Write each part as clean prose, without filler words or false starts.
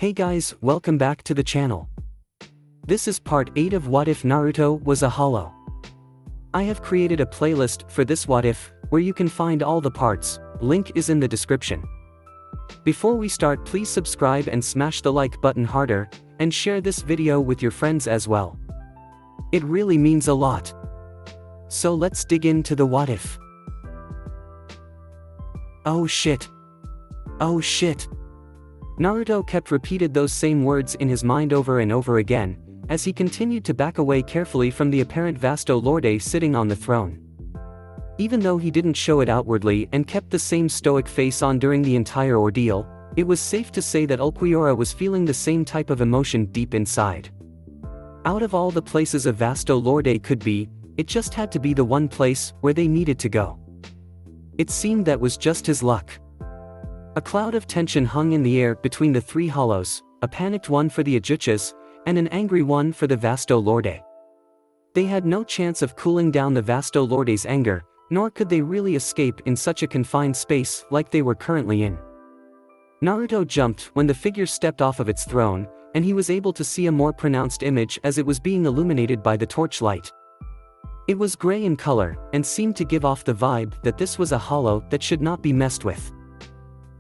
Hey guys, welcome back to the channel. This is part 8 of What If Naruto Was a Hollow. I have created a playlist for this what if, where you can find all the parts, link is in the description. Before we start, please subscribe and smash the like button harder, and share this video with your friends as well. It really means a lot. So let's dig into the what if. Oh shit. Oh shit. Naruto kept repeated those same words in his mind over and over again, as he continued to back away carefully from the apparent Vasto Lorde sitting on the throne. Even though he didn't show it outwardly and kept the same stoic face on during the entire ordeal, it was safe to say that Ulquiorra was feeling the same type of emotion deep inside. Out of all the places a Vasto Lorde could be, it just had to be the one place where they needed to go. It seemed that was just his luck. A cloud of tension hung in the air between the three hollows, a panicked one for the Ajuchas, and an angry one for the Vasto Lorde. They had no chance of cooling down the Vasto Lorde's anger, nor could they really escape in such a confined space like they were currently in. Naruto jumped when the figure stepped off of its throne, and he was able to see a more pronounced image as it was being illuminated by the torchlight. It was gray in color, and seemed to give off the vibe that this was a hollow that should not be messed with.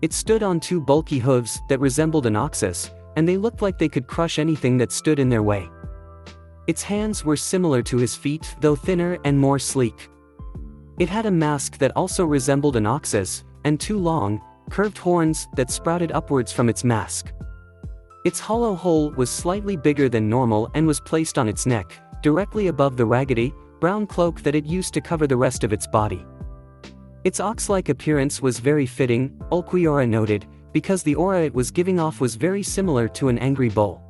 It stood on two bulky hooves that resembled an ox's, and they looked like they could crush anything that stood in their way. Its hands were similar to his feet, though thinner and more sleek. It had a mask that also resembled an ox's, and two long, curved horns that sprouted upwards from its mask. Its hollow hole was slightly bigger than normal and was placed on its neck, directly above the raggedy, brown cloak that it used to cover the rest of its body. Its ox-like appearance was very fitting, Ulquiorra noted, because the aura it was giving off was very similar to an angry bull.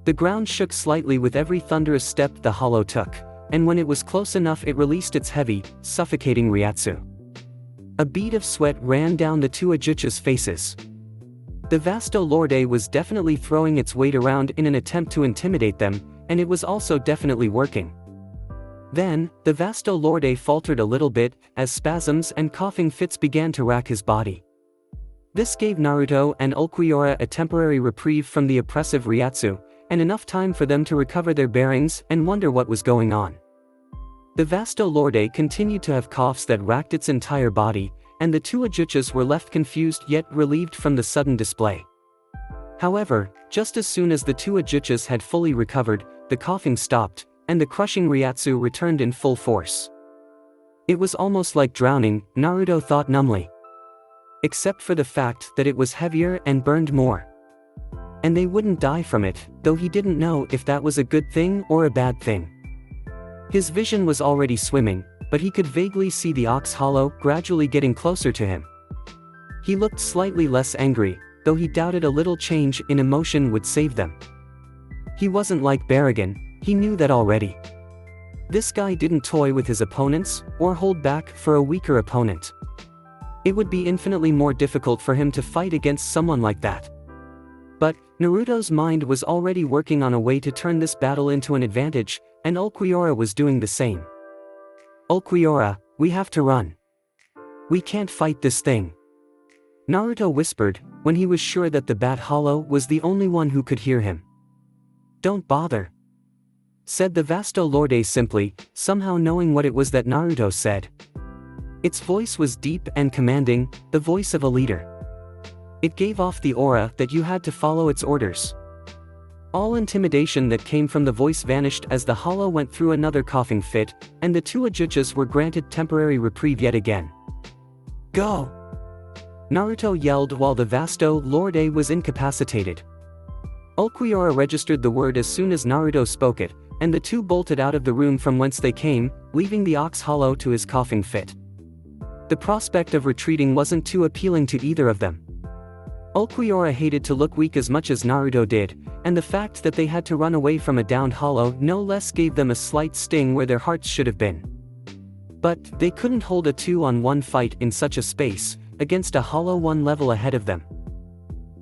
The ground shook slightly with every thunderous step the hollow took, and when it was close enough it released its heavy, suffocating Ryatsu. A bead of sweat ran down the two Ajuchas' faces. The Vasto Lorde was definitely throwing its weight around in an attempt to intimidate them, and it was also definitely working. Then, the Vasto Lorde faltered a little bit, as spasms and coughing fits began to rack his body. This gave Naruto and Ulquiorra a temporary reprieve from the oppressive Ryatsu, and enough time for them to recover their bearings and wonder what was going on. The Vasto Lorde continued to have coughs that racked its entire body, and the two Ajuchas were left confused yet relieved from the sudden display. However, just as soon as the two Ajuchas had fully recovered, the coughing stopped, and the crushing Ryatsu returned in full force. It was almost like drowning, Naruto thought numbly. Except for the fact that it was heavier and burned more. And they wouldn't die from it, though he didn't know if that was a good thing or a bad thing. His vision was already swimming, but he could vaguely see the ox hollow gradually getting closer to him. He looked slightly less angry, though he doubted a little change in emotion would save them. He wasn't like Baragon, he knew that already. This guy didn't toy with his opponents, or hold back for a weaker opponent. It would be infinitely more difficult for him to fight against someone like that. But, Naruto's mind was already working on a way to turn this battle into an advantage, and Ulquiorra was doing the same. Ulquiorra, we have to run. We can't fight this thing. Naruto whispered, when he was sure that the Bat Hollow was the only one who could hear him. Don't bother, said the Vasto Lorde simply, somehow knowing what it was that Naruto said. Its voice was deep and commanding, the voice of a leader. It gave off the aura that you had to follow its orders. All intimidation that came from the voice vanished as the hollow went through another coughing fit, and the two Ajuchas were granted temporary reprieve yet again. Go! Naruto yelled while the Vasto Lorde was incapacitated. Ulquiorra registered the word as soon as Naruto spoke it, and the two bolted out of the room from whence they came, leaving the ox hollow to his coughing fit. The prospect of retreating wasn't too appealing to either of them. Ulquiorra hated to look weak as much as Naruto did, and the fact that they had to run away from a downed hollow no less gave them a slight sting where their hearts should have been. But, they couldn't hold a 2-on-1 fight in such a space, against a hollow one level ahead of them.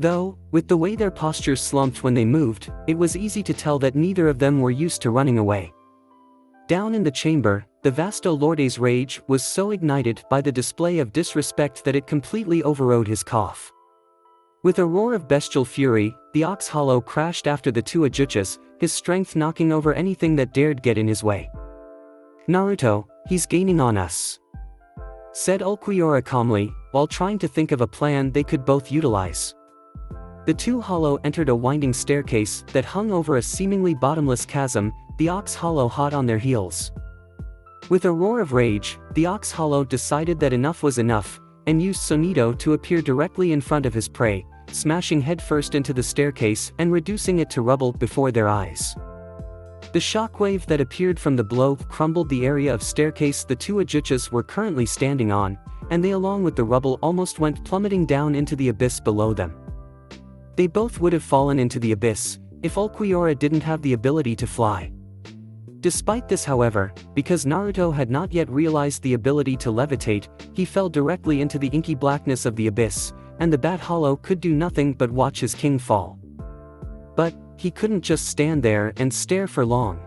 Though, with the way their postures slumped when they moved, it was easy to tell that neither of them were used to running away. Down in the chamber, the Vasto Lorde's rage was so ignited by the display of disrespect that it completely overrode his cough. With a roar of bestial fury, the Ox Hollow crashed after the two Ajuchas, his strength knocking over anything that dared get in his way. "Naruto, he's gaining on us," said Ulquiorra calmly, while trying to think of a plan they could both utilize. The two Hollow entered a winding staircase that hung over a seemingly bottomless chasm, the Ox Hollow hot on their heels. With a roar of rage, the Ox Hollow decided that enough was enough, and used Sonido to appear directly in front of his prey, smashing headfirst into the staircase and reducing it to rubble before their eyes. The shockwave that appeared from the blow crumbled the area of staircase the two Ajuchas were currently standing on, and they along with the rubble almost went plummeting down into the abyss below them. They both would have fallen into the abyss, if Ulquiorra didn't have the ability to fly. Despite this however, because Naruto had not yet realized the ability to levitate, he fell directly into the inky blackness of the abyss, and the Bat Hollow could do nothing but watch his king fall. But he couldn't just stand there and stare for long.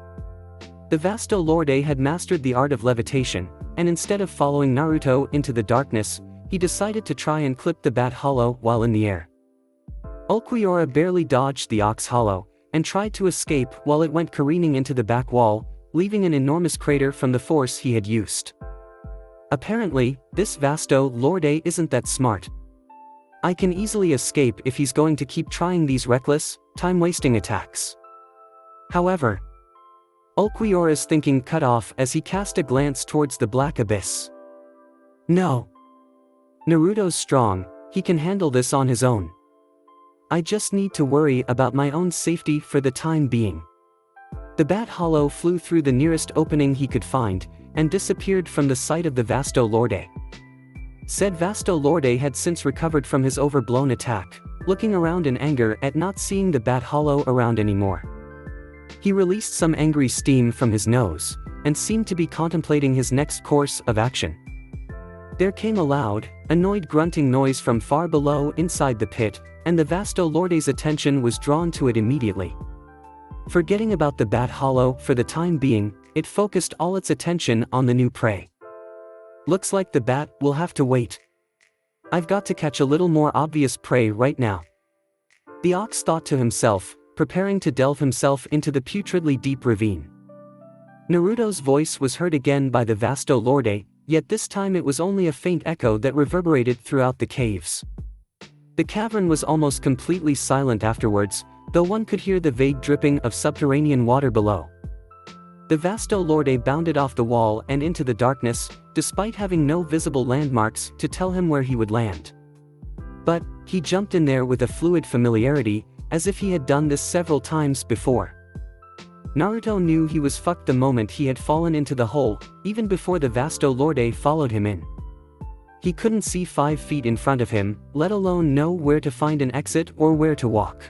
The Vasto Lorde had mastered the art of levitation, and instead of following Naruto into the darkness, he decided to try and clip the Bat Hollow while in the air. Ulquiorra barely dodged the Ox Hollow, and tried to escape while it went careening into the back wall, leaving an enormous crater from the force he had used. Apparently, this Vasto Lorde isn't that smart. I can easily escape if he's going to keep trying these reckless, time-wasting attacks. However, Ulquiorra's thinking cut off as he cast a glance towards the black abyss. No. Naruto's strong, he can handle this on his own. I just need to worry about my own safety for the time being. The Bat Hollow flew through the nearest opening he could find, and disappeared from the sight of the Vasto Lorde. Said Vasto Lorde had since recovered from his overblown attack, looking around in anger at not seeing the Bat Hollow around anymore. He released some angry steam from his nose, and seemed to be contemplating his next course of action. There came a loud, annoyed grunting noise from far below inside the pit, and the Vasto Lorde's attention was drawn to it immediately. Forgetting about the Bat Hollow for the time being, it focused all its attention on the new prey. Looks like the bat will have to wait. I've got to catch a little more obvious prey right now. The ox thought to himself, preparing to delve himself into the putridly deep ravine. Naruto's voice was heard again by the Vasto Lorde, yet this time it was only a faint echo that reverberated throughout the caves. The cavern was almost completely silent afterwards, though one could hear the vague dripping of subterranean water below. The Vasto Lorde bounded off the wall and into the darkness, despite having no visible landmarks to tell him where he would land. But he jumped in there with a fluid familiarity, as if he had done this several times before. Naruto knew he was fucked the moment he had fallen into the hole, even before the Vasto Lorde followed him in. He couldn't see 5 feet in front of him, let alone know where to find an exit or where to walk.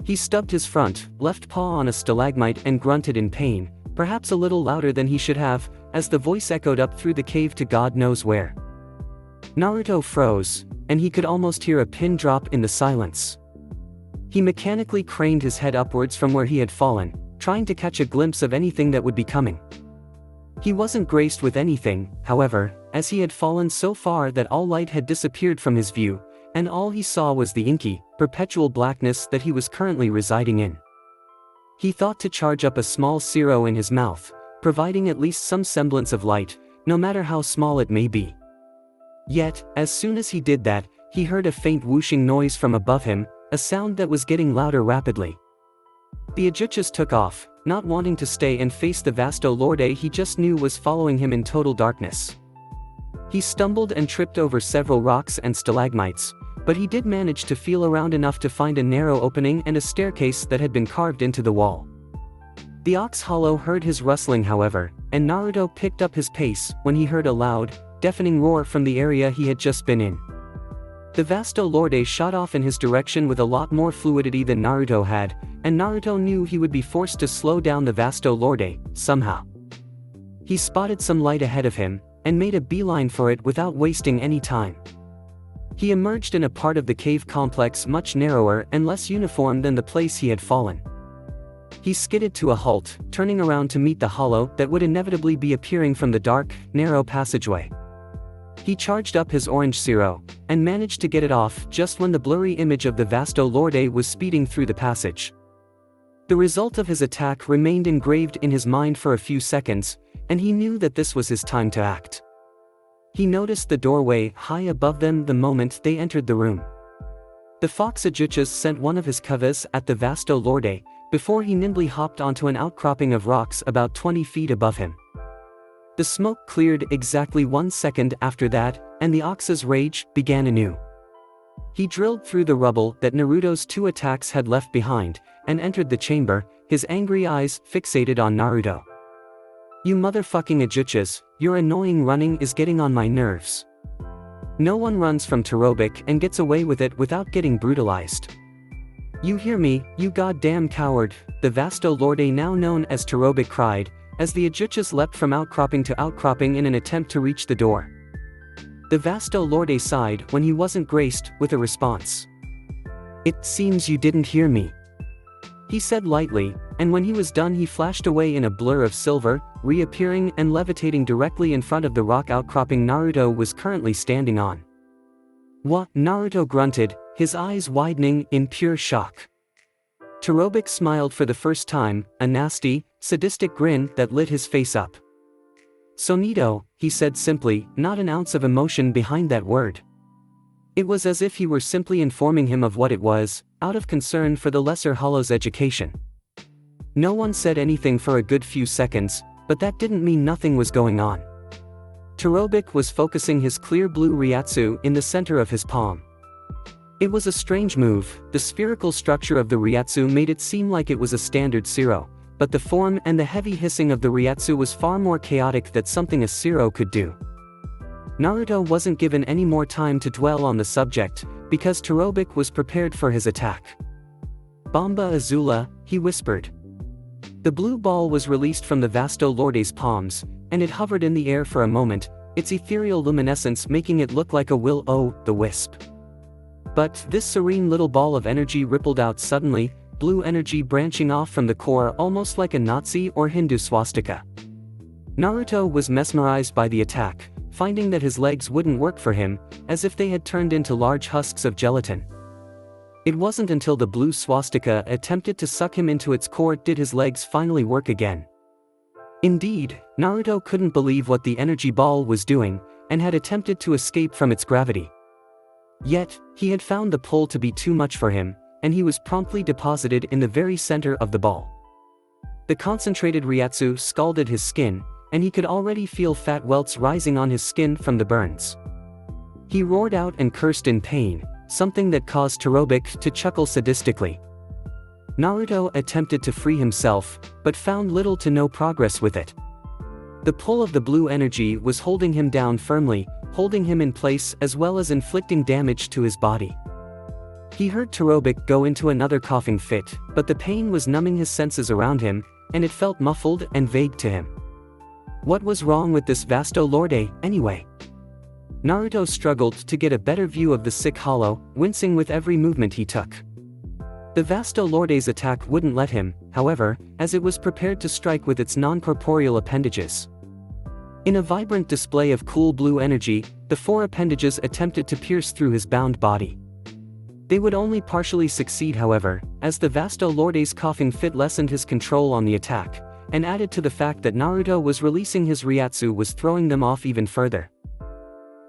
He stubbed his front, left paw on a stalagmite and grunted in pain, perhaps a little louder than he should have, as the voice echoed up through the cave to God knows where. Naruto froze, and he could almost hear a pin drop in the silence. He mechanically craned his head upwards from where he had fallen, trying to catch a glimpse of anything that would be coming. He wasn't graced with anything, however, as he had fallen so far that all light had disappeared from his view, and all he saw was the inky, perpetual blackness that he was currently residing in. He thought to charge up a small siro in his mouth, providing at least some semblance of light, no matter how small it may be. Yet, as soon as he did that, he heard a faint whooshing noise from above him, a sound that was getting louder rapidly. The Ajuchas took off, not wanting to stay and face the Vasto Lorde he just knew was following him in total darkness. He stumbled and tripped over several rocks and stalagmites, but he did manage to feel around enough to find a narrow opening and a staircase that had been carved into the wall. The Ox Hollow heard his rustling however, and Naruto picked up his pace when he heard a loud, deafening roar from the area he had just been in. The Vasto Lorde shot off in his direction with a lot more fluidity than Naruto had, and Naruto knew he would be forced to slow down the Vasto Lorde, somehow. He spotted some light ahead of him, and made a beeline for it without wasting any time. He emerged in a part of the cave complex much narrower and less uniform than the place he had fallen. He skidded to a halt, turning around to meet the hollow that would inevitably be appearing from the dark, narrow passageway. He charged up his orange Zero, and managed to get it off just when the blurry image of the Vasto Lorde was speeding through the passage. The result of his attack remained engraved in his mind for a few seconds, and he knew that this was his time to act. He noticed the doorway high above them the moment they entered the room. The fox Ajuchas sent one of his covers at the Vasto Lorde, before he nimbly hopped onto an outcropping of rocks about 20 feet above him. The smoke cleared exactly 1 second after that, and the ox's rage began anew. He drilled through the rubble that Naruto's 2 attacks had left behind, and entered the chamber, his angry eyes fixated on Naruto. "You motherfucking Ajuchas, your annoying running is getting on my nerves. No one runs from Todoroki and gets away with it without getting brutalized. You hear me, you goddamn coward," the Vasto Lorde, now known as Todoroki, cried, as the Ajuchas leapt from outcropping to outcropping in an attempt to reach the door. The Vasto Lorde sighed when he wasn't graced with a response. "It seems you didn't hear me," he said lightly, and when he was done he flashed away in a blur of silver, reappearing and levitating directly in front of the rock outcropping Naruto was currently standing on. "What?" Naruto grunted, his eyes widening in pure shock. Todoroki smiled for the first time, a nasty, sadistic grin that lit his face up. "Sonito," he said simply, not an ounce of emotion behind that word. It was as if he were simply informing him of what it was, out of concern for the lesser Hollow's education. No one said anything for a good few seconds, but that didn't mean nothing was going on. Todoroki was focusing his clear blue Ryatsu in the center of his palm. It was a strange move. The spherical structure of the Ryatsu made it seem like it was a standard Zero, but the form and the heavy hissing of the Ryatsu was far more chaotic than something a Zero could do. Naruto wasn't given any more time to dwell on the subject, because Todoroki was prepared for his attack. "Bomba Azula," he whispered. The blue ball was released from the Vasto Lorde's palms, and it hovered in the air for a moment, its ethereal luminescence making it look like a will-o'-the-wisp. But this serene little ball of energy rippled out suddenly, blue energy branching off from the core almost like a Nazi or Hindu swastika. Naruto was mesmerized by the attack, finding that his legs wouldn't work for him, as if they had turned into large husks of gelatin. It wasn't until the blue swastika attempted to suck him into its core did his legs finally work again. Indeed, Naruto couldn't believe what the energy ball was doing, and had attempted to escape from its gravity. Yet, he had found the pull to be too much for him, and he was promptly deposited in the very center of the ball. The concentrated Ryatsu scalded his skin, and he could already feel fat welts rising on his skin from the burns. He roared out and cursed in pain, something that caused Todoroki to chuckle sadistically. Naruto attempted to free himself, but found little to no progress with it. The pull of the blue energy was holding him down firmly, holding him in place as well as inflicting damage to his body. He heard Todoroki go into another coughing fit, but the pain was numbing his senses around him, and it felt muffled and vague to him. What was wrong with this Vasto Lorde, anyway? Naruto struggled to get a better view of the sick Hollow, wincing with every movement he took. The Vasto Lorde's attack wouldn't let him, however, as it was prepared to strike with its non-corporeal appendages. In a vibrant display of cool blue energy, the 4 appendages attempted to pierce through his bound body. They would only partially succeed, however, as the Vasto Lorde's coughing fit lessened his control on the attack, and added to the fact that Naruto was releasing his Ryatsu was throwing them off even further.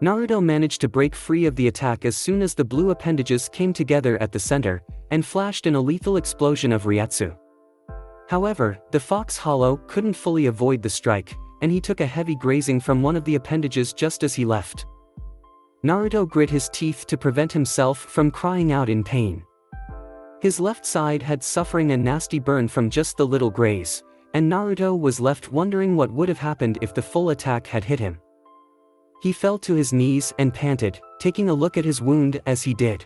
Naruto managed to break free of the attack as soon as the blue appendages came together at the center, and flashed in a lethal explosion of Ryatsu. However, the Fox Hollow couldn't fully avoid the strike, and he took a heavy grazing from one of the appendages just as he left. Naruto grit his teeth to prevent himself from crying out in pain. His left side had suffering a nasty burn from just the little graze, and Naruto was left wondering what would have happened if the full attack had hit him. He fell to his knees and panted, taking a look at his wound as he did.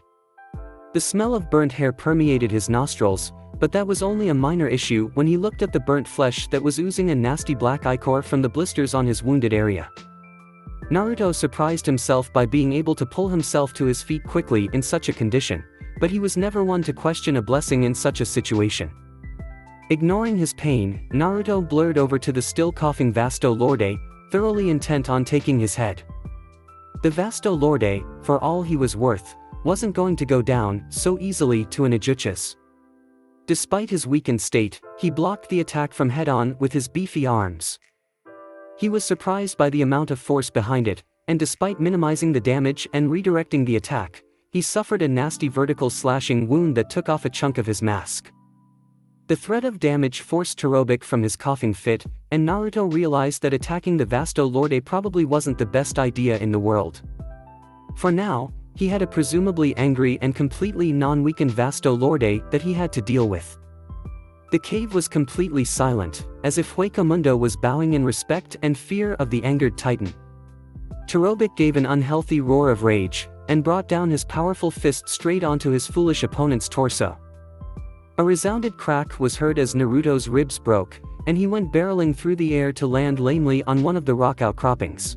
The smell of burnt hair permeated his nostrils, but that was only a minor issue when he looked at the burnt flesh that was oozing a nasty black ichor from the blisters on his wounded area. Naruto surprised himself by being able to pull himself to his feet quickly in such a condition, but he was never one to question a blessing in such a situation. Ignoring his pain, Naruto blurred over to the still coughing Vasto Lorde, thoroughly intent on taking his head. The Vasto Lorde, for all he was worth, wasn't going to go down so easily to an Ajuchas. Despite his weakened state, he blocked the attack from head-on with his beefy arms. He was surprised by the amount of force behind it, and despite minimizing the damage and redirecting the attack, he suffered a nasty vertical slashing wound that took off a chunk of his mask. The threat of damage forced Todoroki from his coughing fit, and Naruto realized that attacking the Vasto Lorde probably wasn't the best idea in the world. For now, he had a presumably angry and completely non-weakened Vasto Lorde that he had to deal with. The cave was completely silent, as if Hueco was bowing in respect and fear of the angered titan. Todoroki gave an unhealthy roar of rage, and brought down his powerful fist straight onto his foolish opponent's torso. A resounded crack was heard as Naruto's ribs broke, and he went barreling through the air to land lamely on one of the rock outcroppings.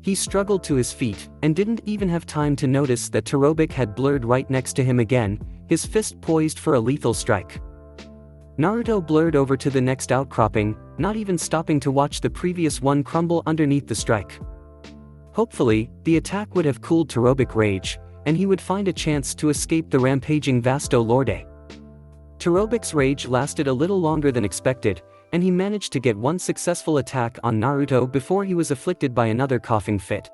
He struggled to his feet, and didn't even have time to notice that Todoroki had blurred right next to him again, his fist poised for a lethal strike. Naruto blurred over to the next outcropping, not even stopping to watch the previous one crumble underneath the strike. Hopefully, the attack would have cooled Todoroki's rage, and he would find a chance to escape the rampaging Vasto Lorde. Todoroki's rage lasted a little longer than expected, and he managed to get one successful attack on Naruto before he was afflicted by another coughing fit.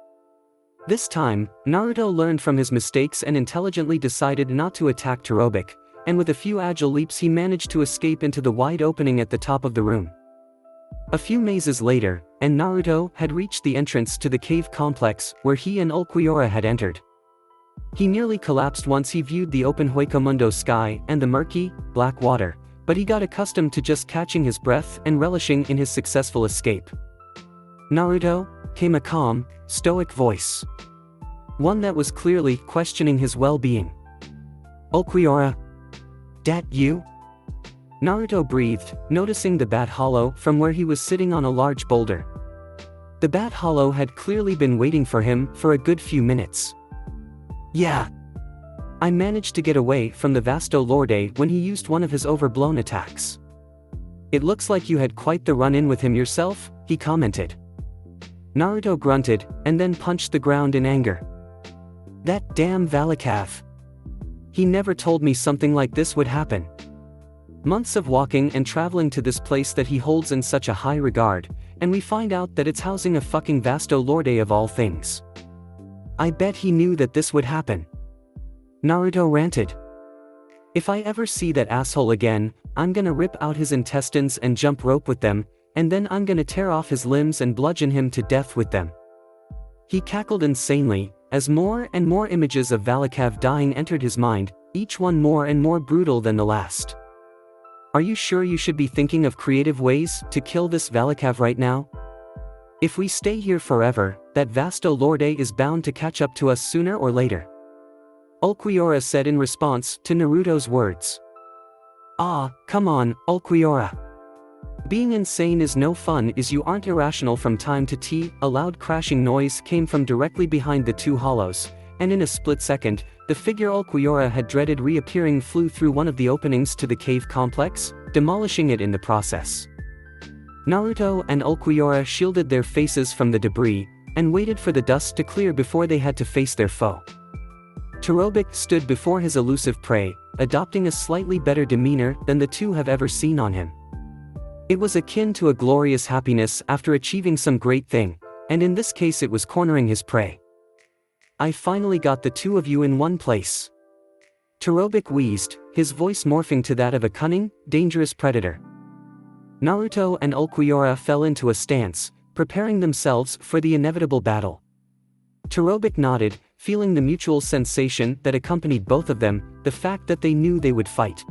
This time, Naruto learned from his mistakes and intelligently decided not to attack Todoroki, and with a few agile leaps he managed to escape into the wide opening at the top of the room. A few mazes later, and Naruto had reached the entrance to the cave complex where he and Ulquiorra had entered. He nearly collapsed once he viewed the open Hueco sky and the murky, black water, but he got accustomed to just catching his breath and relishing in his successful escape. "Naruto," came a calm, stoic voice. One that was clearly questioning his well-being. "Ulquiorra? Dat you?" Naruto breathed, noticing the bat hollow from where he was sitting on a large boulder. The bat hollow had clearly been waiting for him for a good few minutes. "Yeah. I managed to get away from the Vasto Lorde when he used one of his overblown attacks." "It looks like you had quite the run-in with him yourself," he commented. Naruto grunted, and then punched the ground in anger. "That damn Valakav. He never told me something like this would happen. Months of walking and traveling to this place that he holds in such a high regard, and we find out that it's housing a fucking Vasto Lorde of all things. I bet he knew that this would happen." Naruto ranted. "If I ever see that asshole again, I'm gonna rip out his intestines and jump rope with them, and then I'm gonna tear off his limbs and bludgeon him to death with them." He cackled insanely, as more and more images of Valakav dying entered his mind, each one more and more brutal than the last. "Are you sure you should be thinking of creative ways to kill this Valakav right now? If we stay here forever, that Vasto Lorde is bound to catch up to us sooner or later," Ulquiorra said in response to Naruto's words. "Ah, come on, Ulquiorra. Being insane is no fun as you aren't irrational from time to time." A loud crashing noise came from directly behind the two hollows, and in a split second, the figure Ulquiorra had dreaded reappearing flew through one of the openings to the cave complex, demolishing it in the process. Naruto and Ulquiorra shielded their faces from the debris, and waited for the dust to clear before they had to face their foe. Todoroki stood before his elusive prey, adopting a slightly better demeanor than the two have ever seen on him. It was akin to a glorious happiness after achieving some great thing, and in this case it was cornering his prey. "I finally got the two of you in one place." Todoroki wheezed, his voice morphing to that of a cunning, dangerous predator. Naruto and Ulquiorra fell into a stance, preparing themselves for the inevitable battle. Todoroki nodded, feeling the mutual sensation that accompanied both of them, the fact that they knew they would fight.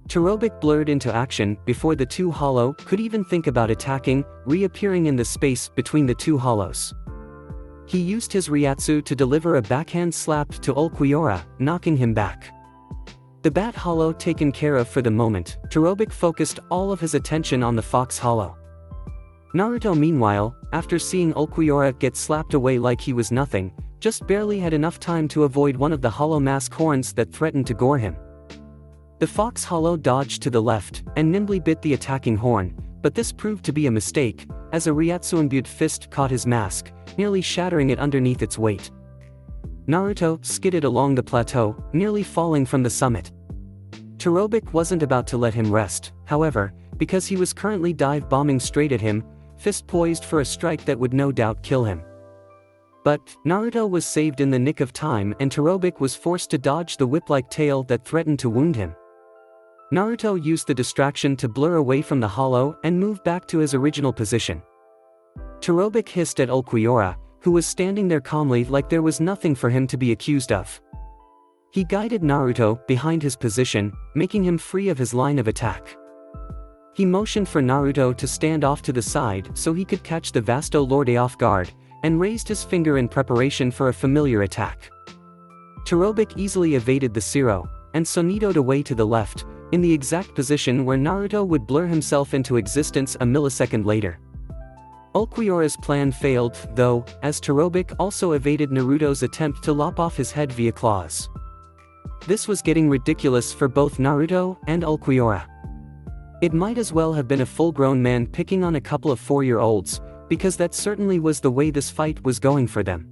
Todoroki blurred into action before the two hollow could even think about attacking, reappearing in the space between the two hollows. He used his Ryatsu to deliver a backhand slap to Ulquiorra, knocking him back. The bat hollow taken care of for the moment, Todoroki focused all of his attention on the fox hollow. Naruto meanwhile, after seeing Ulquiorra get slapped away like he was nothing, just barely had enough time to avoid one of the hollow mask horns that threatened to gore him. The fox hollow dodged to the left, and nimbly bit the attacking horn, but this proved to be a mistake, as a Ryatsu-imbued fist caught his mask, nearly shattering it underneath its weight. Naruto skidded along the plateau, nearly falling from the summit. Todoroki wasn't about to let him rest, however, because he was currently dive-bombing straight at him, fist poised for a strike that would no doubt kill him. But Naruto was saved in the nick of time, and Todoroki was forced to dodge the whip-like tail that threatened to wound him. Naruto used the distraction to blur away from the hollow and move back to his original position. Todoroki hissed at Ulquiorra, who was standing there calmly like there was nothing for him to be accused of. He guided Naruto behind his position, making him free of his line of attack. He motioned for Naruto to stand off to the side so he could catch the Vasto Lorde off guard, and raised his finger in preparation for a familiar attack. Todoroki easily evaded the Zero, and Sonido'd away to the left, in the exact position where Naruto would blur himself into existence a millisecond later. Ulquiorra's plan failed, though, as Todoroki also evaded Naruto's attempt to lop off his head via claws. This was getting ridiculous for both Naruto and Ulquiorra. It might as well have been a full-grown man picking on a couple of 4-year-olds, because that certainly was the way this fight was going for them.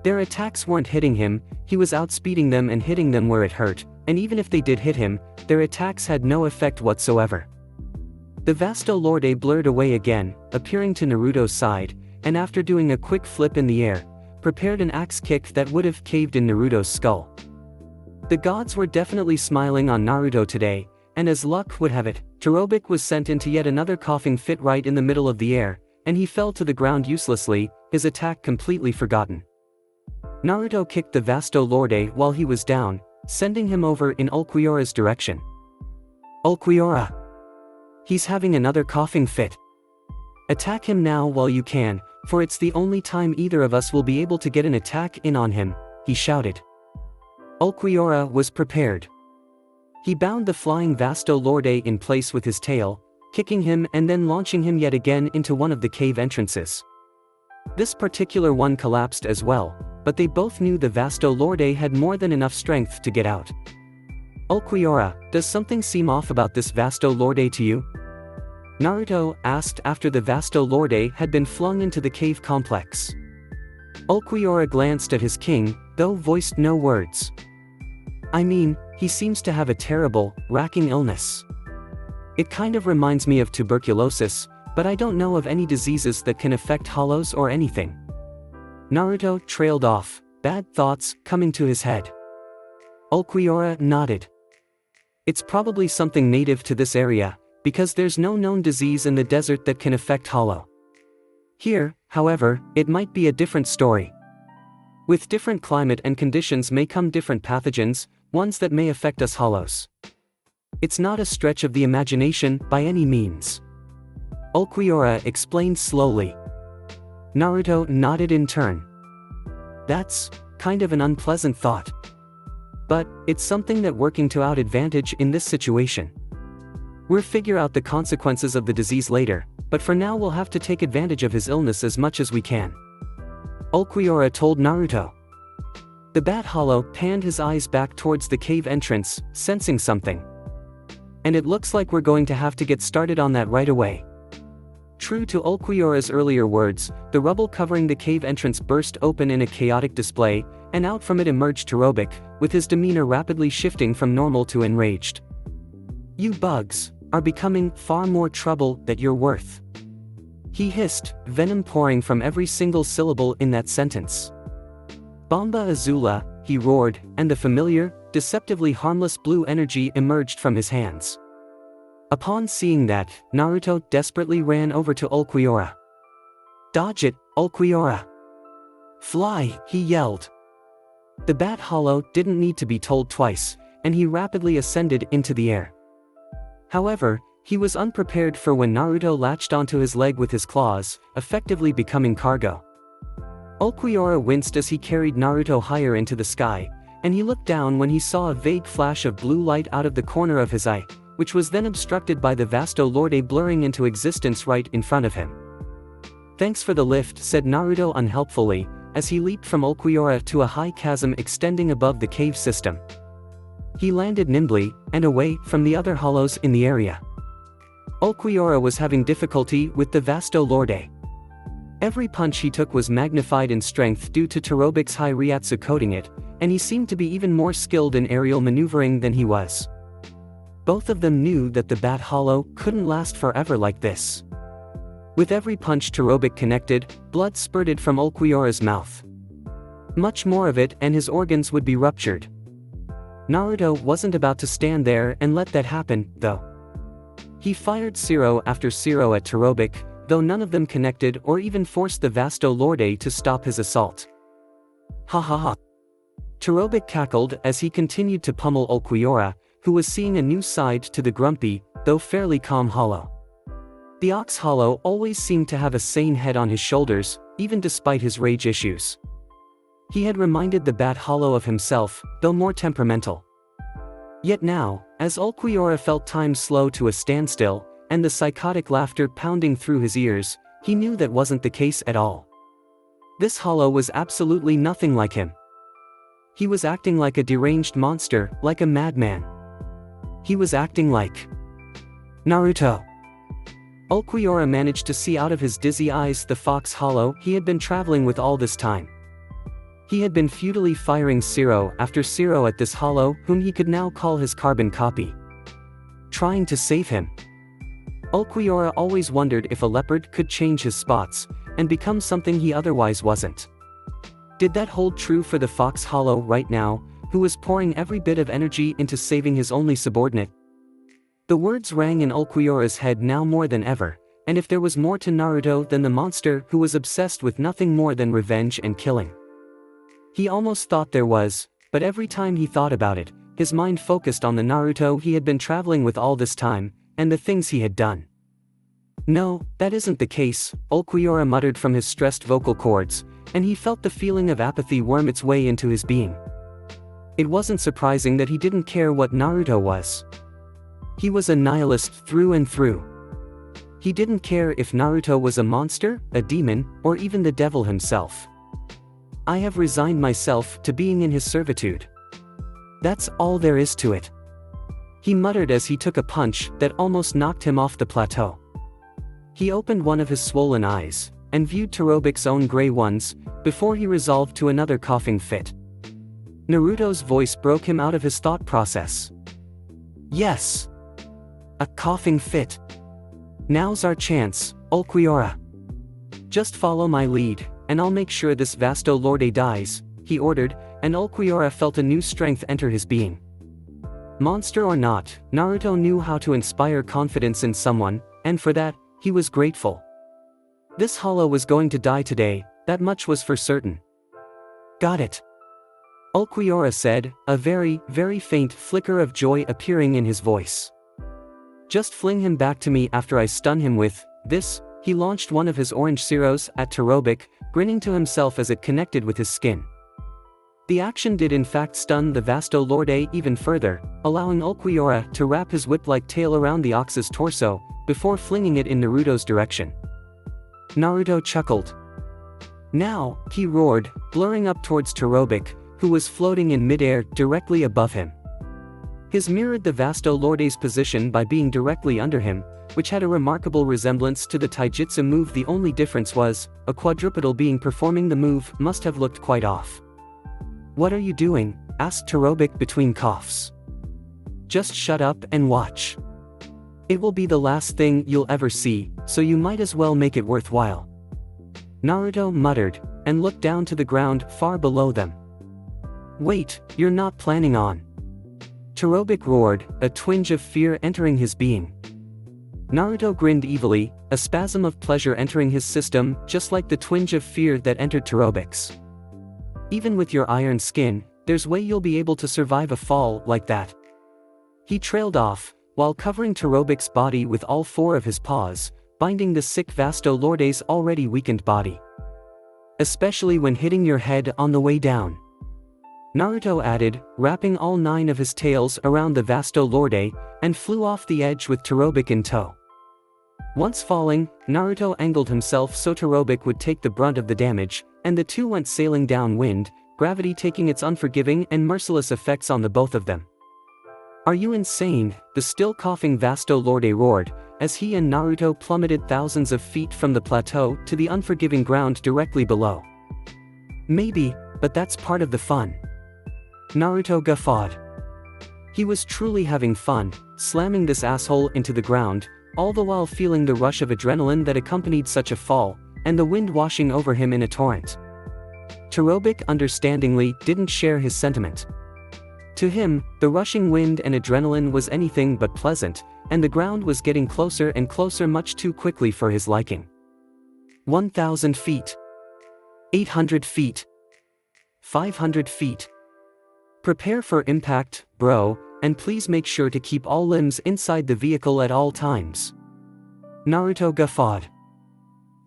Their attacks weren't hitting him, he was outspeeding them and hitting them where it hurt, and even if they did hit him, their attacks had no effect whatsoever. The Vasto Lorde blurred away again, appearing to Naruto's side, and after doing a quick flip in the air, prepared an axe kick that would have caved in Naruto's skull. The gods were definitely smiling on Naruto today, and as luck would have it, Todoroki was sent into yet another coughing fit right in the middle of the air, and he fell to the ground uselessly, his attack completely forgotten. Naruto kicked the Vasto Lorde while he was down, sending him over in Ulquiorra's direction. Ulquiorra! He's having another coughing fit. Attack him now while you can, for it's the only time either of us will be able to get an attack in on him, he shouted. Ulquiorra was prepared. He bound the flying Vasto Lorde in place with his tail, kicking him and then launching him yet again into one of the cave entrances. This particular one collapsed as well, but they both knew the Vasto Lorde had more than enough strength to get out. Ulquiorra, does something seem off about this Vasto Lorde to you? Naruto asked after the Vasto Lorde had been flung into the cave complex. Ulquiorra glanced at his king, though voiced no words. I mean, he seems to have a terrible, racking illness. It kind of reminds me of tuberculosis, but I don't know of any diseases that can affect hollows or anything. Naruto trailed off, bad thoughts coming to his head. Ulquiorra nodded. It's probably something native to this area, because there's no known disease in the desert that can affect hollow. Here, however, it might be a different story. With different climate and conditions may come different pathogens, ones that may affect us hollows. It's not a stretch of the imagination by any means. Ulquiorra explained slowly. Naruto nodded in turn. That's kind of an unpleasant thought. But it's something that working to our advantage in this situation. We'll figure out the consequences of the disease later, but for now we'll have to take advantage of his illness as much as we can. Ulquiorra told Naruto. The Bat Hollow panned his eyes back towards the cave entrance, sensing something. And it looks like we're going to have to get started on that right away. True to Ulquiorra's earlier words, the rubble covering the cave entrance burst open in a chaotic display, and out from it emerged Todoroki, with his demeanor rapidly shifting from normal to enraged. You bugs are becoming far more trouble than you're worth. He hissed, venom pouring from every single syllable in that sentence. Bomba Azula, he roared, and the familiar, deceptively harmless blue energy emerged from his hands. Upon seeing that, Naruto desperately ran over to Ulquiorra. Dodge it, Ulquiorra! Fly, he yelled. The Bat Hollow didn't need to be told twice, and he rapidly ascended into the air. However, he was unprepared for when Naruto latched onto his leg with his claws, effectively becoming cargo. Ulquiorra winced as he carried Naruto higher into the sky, and he looked down when he saw a vague flash of blue light out of the corner of his eye, which was then obstructed by the Vasto Lorde blurring into existence right in front of him. Thanks for the lift, said Naruto unhelpfully, as he leaped from Ulquiorra to a high chasm extending above the cave system. He landed nimbly, and away from the other hollows in the area. Ulquiorra was having difficulty with the Vasto Lorde. Every punch he took was magnified in strength due to Terobik's high Ryatsu coating it, and he seemed to be even more skilled in aerial maneuvering than he was. Both of them knew that the Bat Hollow couldn't last forever like this. With every punch Terobik connected, blood spurted from Ulquiorra's mouth. Much more of it and his organs would be ruptured. Naruto wasn't about to stand there and let that happen, though. He fired Siro after Siro at Terobik, though none of them connected or even forced the Vasto Lorde to stop his assault. Ha ha ha. Terobik cackled as he continued to pummel Ulquiorra, who was seeing a new side to the grumpy, though fairly calm Hollow. The Ox Hollow always seemed to have a sane head on his shoulders, even despite his rage issues. He had reminded the Bat Hollow of himself, though more temperamental. Yet now, as Ulquiorra felt time slow to a standstill, and the psychotic laughter pounding through his ears, he knew that wasn't the case at all. This Hollow was absolutely nothing like him. He was acting like a deranged monster, like a madman. He was acting like Naruto. Ulquiorra managed to see out of his dizzy eyes the Fox Hollow he had been traveling with all this time. He had been futilely firing Siro after Siro at this Hollow whom he could now call his carbon copy. Trying to save him. Ulquiorra always wondered if a leopard could change his spots, and become something he otherwise wasn't. Did that hold true for the Fox Hollow right now, who was pouring every bit of energy into saving his only subordinate? The words rang in Ulquiorra's head now more than ever, and if there was more to Naruto than the monster who was obsessed with nothing more than revenge and killing. He almost thought there was, but every time he thought about it, his mind focused on the Naruto he had been traveling with all this time, and the things he had done. No, that isn't the case, Ulquiorra muttered from his stressed vocal cords, and he felt the feeling of apathy worm its way into his being. It wasn't surprising that he didn't care what Naruto was. He was a nihilist through and through. He didn't care if Naruto was a monster, a demon, or even the devil himself. I have resigned myself to being in his servitude. That's all there is to it. He muttered as he took a punch that almost knocked him off the plateau. He opened one of his swollen eyes, and viewed Terobik's own gray ones, before he resolved to another coughing fit. Naruto's voice broke him out of his thought process. Yes. A coughing fit. Now's our chance, Ulquiorra. Just follow my lead, and I'll make sure this Vasto Lorde dies, he ordered, and Ulquiorra felt a new strength enter his being. Monster or not, Naruto knew how to inspire confidence in someone, and for that, he was grateful. This Hollow was going to die today, that much was for certain. Got it. Ulquiorra said, a very, very faint flicker of joy appearing in his voice. Just fling him back to me after I stun him with this. He launched one of his orange Siros at Terobik, grinning to himself as it connected with his skin. The action did in fact stun the Vasto Lorde even further, allowing Ulquiorra to wrap his whip-like tail around the ox's torso, before flinging it in Naruto's direction. Naruto chuckled. Now, he roared, blurring up towards Terobik, who was floating in midair directly above him. His mirrored the Vasto Lorde's position by being directly under him, which had a remarkable resemblance to the taijutsu move. The only difference was, a quadrupedal being performing the move must have looked quite off. What are you doing? Asked Terobik between coughs. Just shut up and watch. It will be the last thing you'll ever see, so you might as well make it worthwhile. Naruto muttered, and looked down to the ground far below them. Wait, you're not planning on? Terobik roared, a twinge of fear entering his being. Naruto grinned evilly, a spasm of pleasure entering his system, just like the twinge of fear that entered Terobik's. Even with your iron skin, there's way you'll be able to survive a fall like that. He trailed off, while covering Terobik's body with all four of his paws, binding the sick Vasto Lorde's already weakened body. Especially when hitting your head on the way down. Naruto added, wrapping all 9 of his tails around the Vasto Lorde, and flew off the edge with Terobik in tow. Once falling, Naruto angled himself so Terobik would take the brunt of the damage, and the two went sailing downwind, gravity taking its unforgiving and merciless effects on the both of them. Are you insane? The still coughing Vasto Lorde roared, as he and Naruto plummeted thousands of feet from the plateau to the unforgiving ground directly below. Maybe, but that's part of the fun. Naruto guffawed. He was truly having fun, slamming this asshole into the ground, all the while feeling the rush of adrenaline that accompanied such a fall, and the wind washing over him in a torrent. Todoroki understandingly didn't share his sentiment. To him, the rushing wind and adrenaline was anything but pleasant, and the ground was getting closer and closer much too quickly for his liking. 1,000 feet. 800 feet. 500 feet. Prepare for impact, bro, and please make sure to keep all limbs inside the vehicle at all times. Naruto guffawed.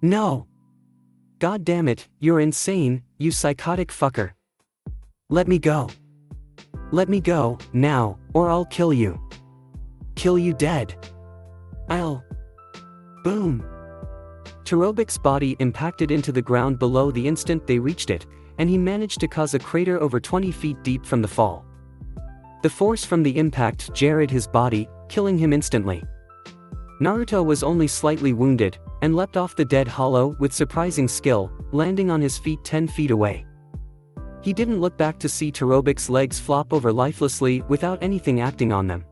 No. God damn it, you're insane, you psychotic fucker. Let me go. Let me go, now, or I'll kill you. Kill you dead. I'll. Boom. Todoroki's body impacted into the ground below the instant they reached it, and he managed to cause a crater over 20 feet deep from the fall. The force from the impact jarred his body, killing him instantly. Naruto was only slightly wounded, and leapt off the dead hollow with surprising skill, landing on his feet 10 feet away. He didn't look back to see Todoroki's legs flop over lifelessly without anything acting on them.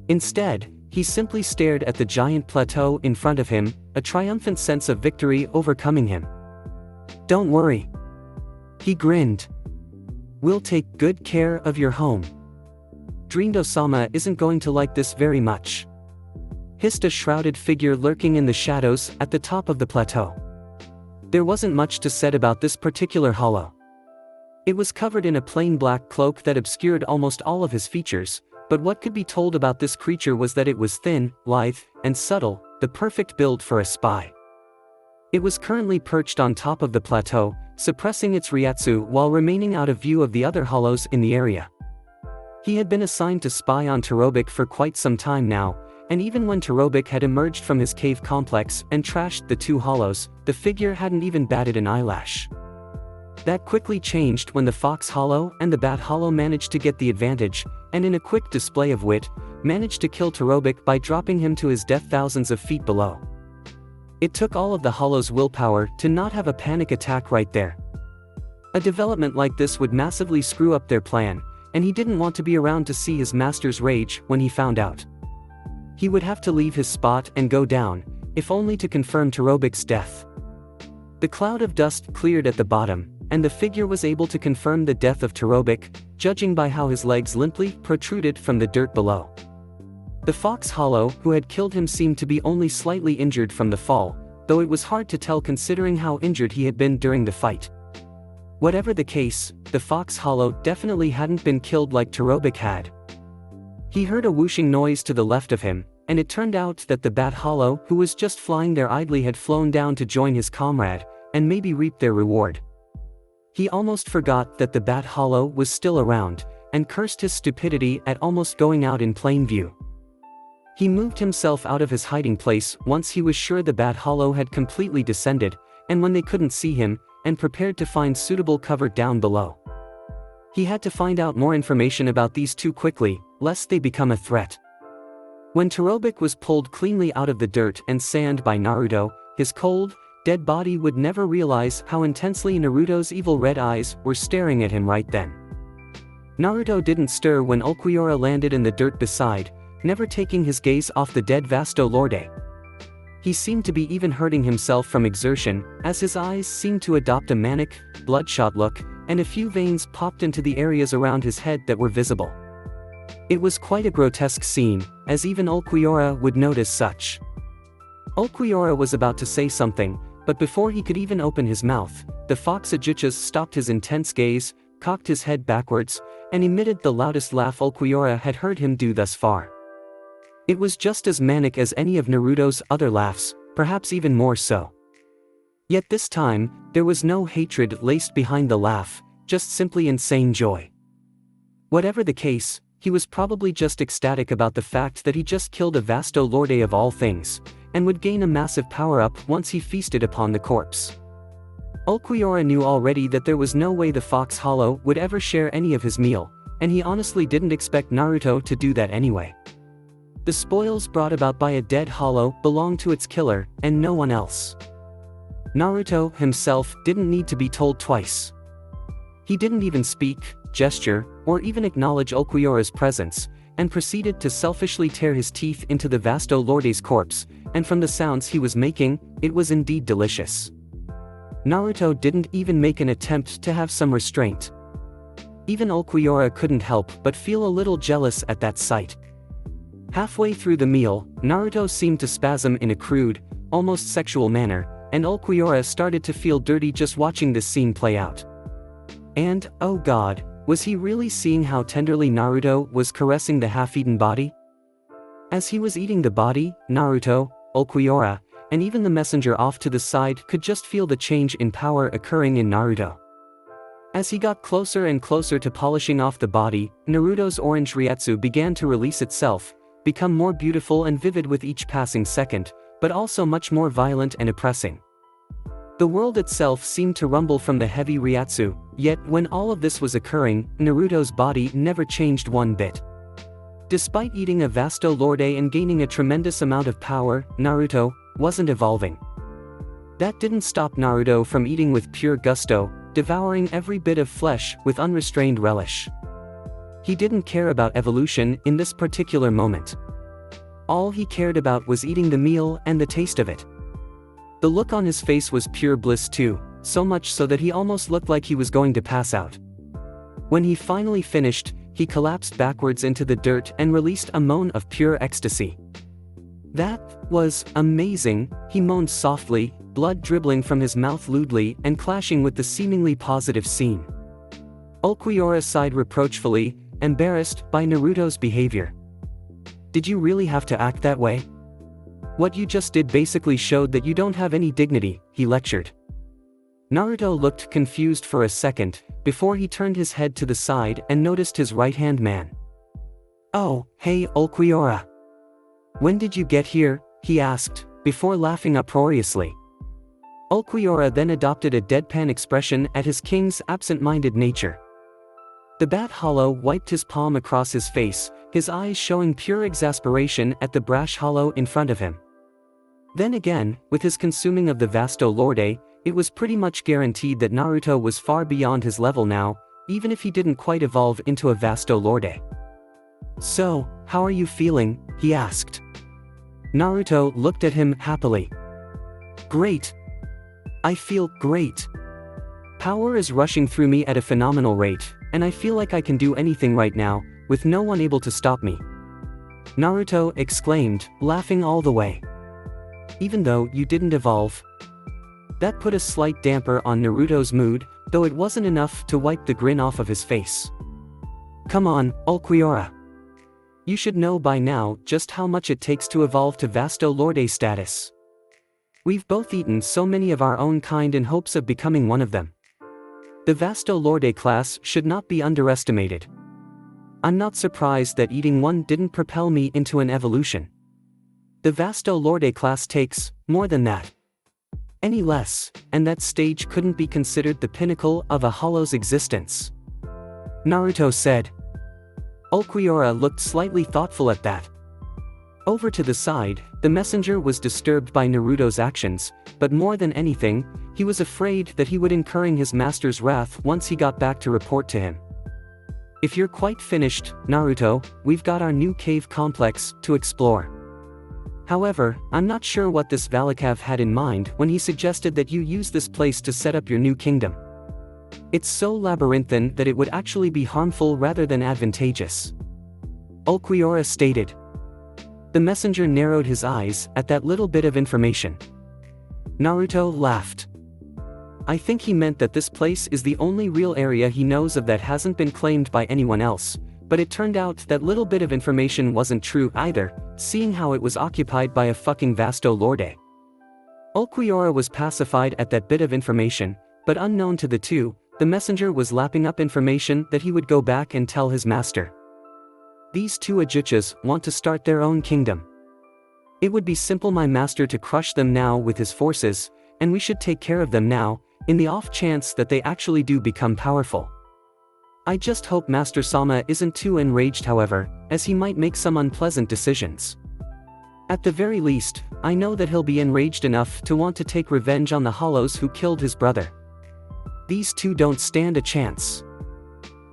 Instead, he simply stared at the giant plateau in front of him, a triumphant sense of victory overcoming him. Don't worry. He grinned. We'll take good care of your home. Dreamdo-sama isn't going to like this very much. Hissed a shrouded figure lurking in the shadows at the top of the plateau. There wasn't much to said about this particular hollow. It was covered in a plain black cloak that obscured almost all of his features, but what could be told about this creature was that it was thin, lithe, and subtle, the perfect build for a spy. It was currently perched on top of the plateau, suppressing its Ryatsu while remaining out of view of the other hollows in the area. He had been assigned to spy on Todoroki for quite some time now, and even when Todoroki had emerged from his cave complex and trashed the two hollows, the figure hadn't even batted an eyelash. That quickly changed when the Fox Hollow and the Bat Hollow managed to get the advantage, and in a quick display of wit, managed to kill Todoroki by dropping him to his death thousands of feet below. It took all of the Hollow's willpower to not have a panic attack right there. A development like this would massively screw up their plan, and he didn't want to be around to see his master's rage when he found out. He would have to leave his spot and go down, if only to confirm Todoroki's death. The cloud of dust cleared at the bottom, and the figure was able to confirm the death of Todoroki, judging by how his legs limply protruded from the dirt below. The Fox Hollow who had killed him seemed to be only slightly injured from the fall, though it was hard to tell considering how injured he had been during the fight. Whatever the case, the Fox Hollow definitely hadn't been killed like Todoroki had. He heard a whooshing noise to the left of him, and it turned out that the Bat Hollow who was just flying there idly had flown down to join his comrade, and maybe reap their reward. He almost forgot that the Bat Hollow was still around, and cursed his stupidity at almost going out in plain view. He moved himself out of his hiding place once he was sure the Bat Hollow had completely descended, and when they couldn't see him, and prepared to find suitable cover down below. He had to find out more information about these two quickly, lest they become a threat. When Todoroki was pulled cleanly out of the dirt and sand by Naruto, his cold, dead body would never realize how intensely Naruto's evil red eyes were staring at him right then. Naruto didn't stir when Ulquiorra landed in the dirt beside, never taking his gaze off the dead Vasto Lorde. He seemed to be even hurting himself from exertion, as his eyes seemed to adopt a manic, bloodshot look, and a few veins popped into the areas around his head that were visible. It was quite a grotesque scene, as even Ulquiorra would notice such. Ulquiorra was about to say something, but before he could even open his mouth, the Fox Ajuchas stopped his intense gaze, cocked his head backwards, and emitted the loudest laugh Ulquiorra had heard him do thus far. It was just as manic as any of Naruto's other laughs, perhaps even more so. Yet this time, there was no hatred laced behind the laugh, just simply insane joy. Whatever the case, he was probably just ecstatic about the fact that he just killed a Vasto Lorde of all things, and would gain a massive power-up once he feasted upon the corpse. Ulquiorra knew already that there was no way the Fox Hollow would ever share any of his meal, and he honestly didn't expect Naruto to do that anyway. The spoils brought about by a dead hollow belonged to its killer, and no one else. Naruto himself didn't need to be told twice. He didn't even speak, gesture, or even acknowledge Ulquiorra's presence, and proceeded to selfishly tear his teeth into the Vasto Lorde's corpse, and from the sounds he was making, it was indeed delicious. Naruto didn't even make an attempt to have some restraint. Even Ulquiorra couldn't help but feel a little jealous at that sight. Halfway through the meal, Naruto seemed to spasm in a crude, almost sexual manner, and Ulquiorra started to feel dirty just watching this scene play out. And, oh god, was he really seeing how tenderly Naruto was caressing the half-eaten body? As he was eating the body, Naruto, Ulquiorra, and even the messenger off to the side could just feel the change in power occurring in Naruto. As he got closer and closer to polishing off the body, Naruto's orange Ryatsu began to release itself, become more beautiful and vivid with each passing second, but also much more violent and oppressing. The world itself seemed to rumble from the heavy Ryatsu, yet when all of this was occurring, Naruto's body never changed one bit. Despite eating a Vasto Lorde and gaining a tremendous amount of power, Naruto wasn't evolving. That didn't stop Naruto from eating with pure gusto, devouring every bit of flesh with unrestrained relish. He didn't care about evolution in this particular moment. All he cared about was eating the meal and the taste of it. The look on his face was pure bliss too, so much so that he almost looked like he was going to pass out. When he finally finished, he collapsed backwards into the dirt and released a moan of pure ecstasy. That was amazing, he moaned softly, blood dribbling from his mouth lewdly and clashing with the seemingly positive scene. Ulquiorra sighed reproachfully, embarrassed by Naruto's behavior. Did you really have to act that way? What you just did basically showed that you don't have any dignity, he lectured. Naruto looked confused for a second, before he turned his head to the side and noticed his right-hand man. Oh, hey Ulquiorra. When did you get here? He asked, before laughing uproariously. Ulquiorra then adopted a deadpan expression at his king's absent-minded nature. The bat hollow wiped his palm across his face, his eyes showing pure exasperation at the brash hollow in front of him. Then again, with his consuming of the Vasto Lorde, it was pretty much guaranteed that Naruto was far beyond his level now, even if he didn't quite evolve into a Vasto Lorde. So, how are you feeling? He asked. Naruto looked at him happily. Great. I feel great. Power is rushing through me at a phenomenal rate, and I feel like I can do anything right now, with no one able to stop me. Naruto exclaimed, laughing all the way. Even though you didn't evolve. That put a slight damper on Naruto's mood, though it wasn't enough to wipe the grin off of his face. Come on, Ulquiorra. You should know by now just how much it takes to evolve to Vasto Lorde status. We've both eaten so many of our own kind in hopes of becoming one of them. The Vasto Lorde class should not be underestimated. I'm not surprised that eating one didn't propel me into an evolution. The Vasto Lorde class takes more than that. Any less, and that stage couldn't be considered the pinnacle of a hollow's existence. Naruto said. Ulquiorra looked slightly thoughtful at that. Over to the side, the messenger was disturbed by Naruto's actions, but more than anything, he was afraid that he would incurring his master's wrath once he got back to report to him. If you're quite finished, Naruto, we've got our new cave complex to explore. However, I'm not sure what this Valakav had in mind when he suggested that you use this place to set up your new kingdom. It's so labyrinthine that it would actually be harmful rather than advantageous. Ulquiorra stated. The messenger narrowed his eyes at that little bit of information. Naruto laughed. I think he meant that this place is the only real area he knows of that hasn't been claimed by anyone else, but it turned out that little bit of information wasn't true either, seeing how it was occupied by a fucking Vasto Lorde. Ulquiorra was pacified at that bit of information, but unknown to the two, the messenger was lapping up information that he would go back and tell his master. These two Ajuchas want to start their own kingdom. It would be simple my master to crush them now with his forces, and we should take care of them now, in the off chance that they actually do become powerful. I just hope Master Sama isn't too enraged however, as he might make some unpleasant decisions. At the very least, I know that he'll be enraged enough to want to take revenge on the hollows who killed his brother. These two don't stand a chance.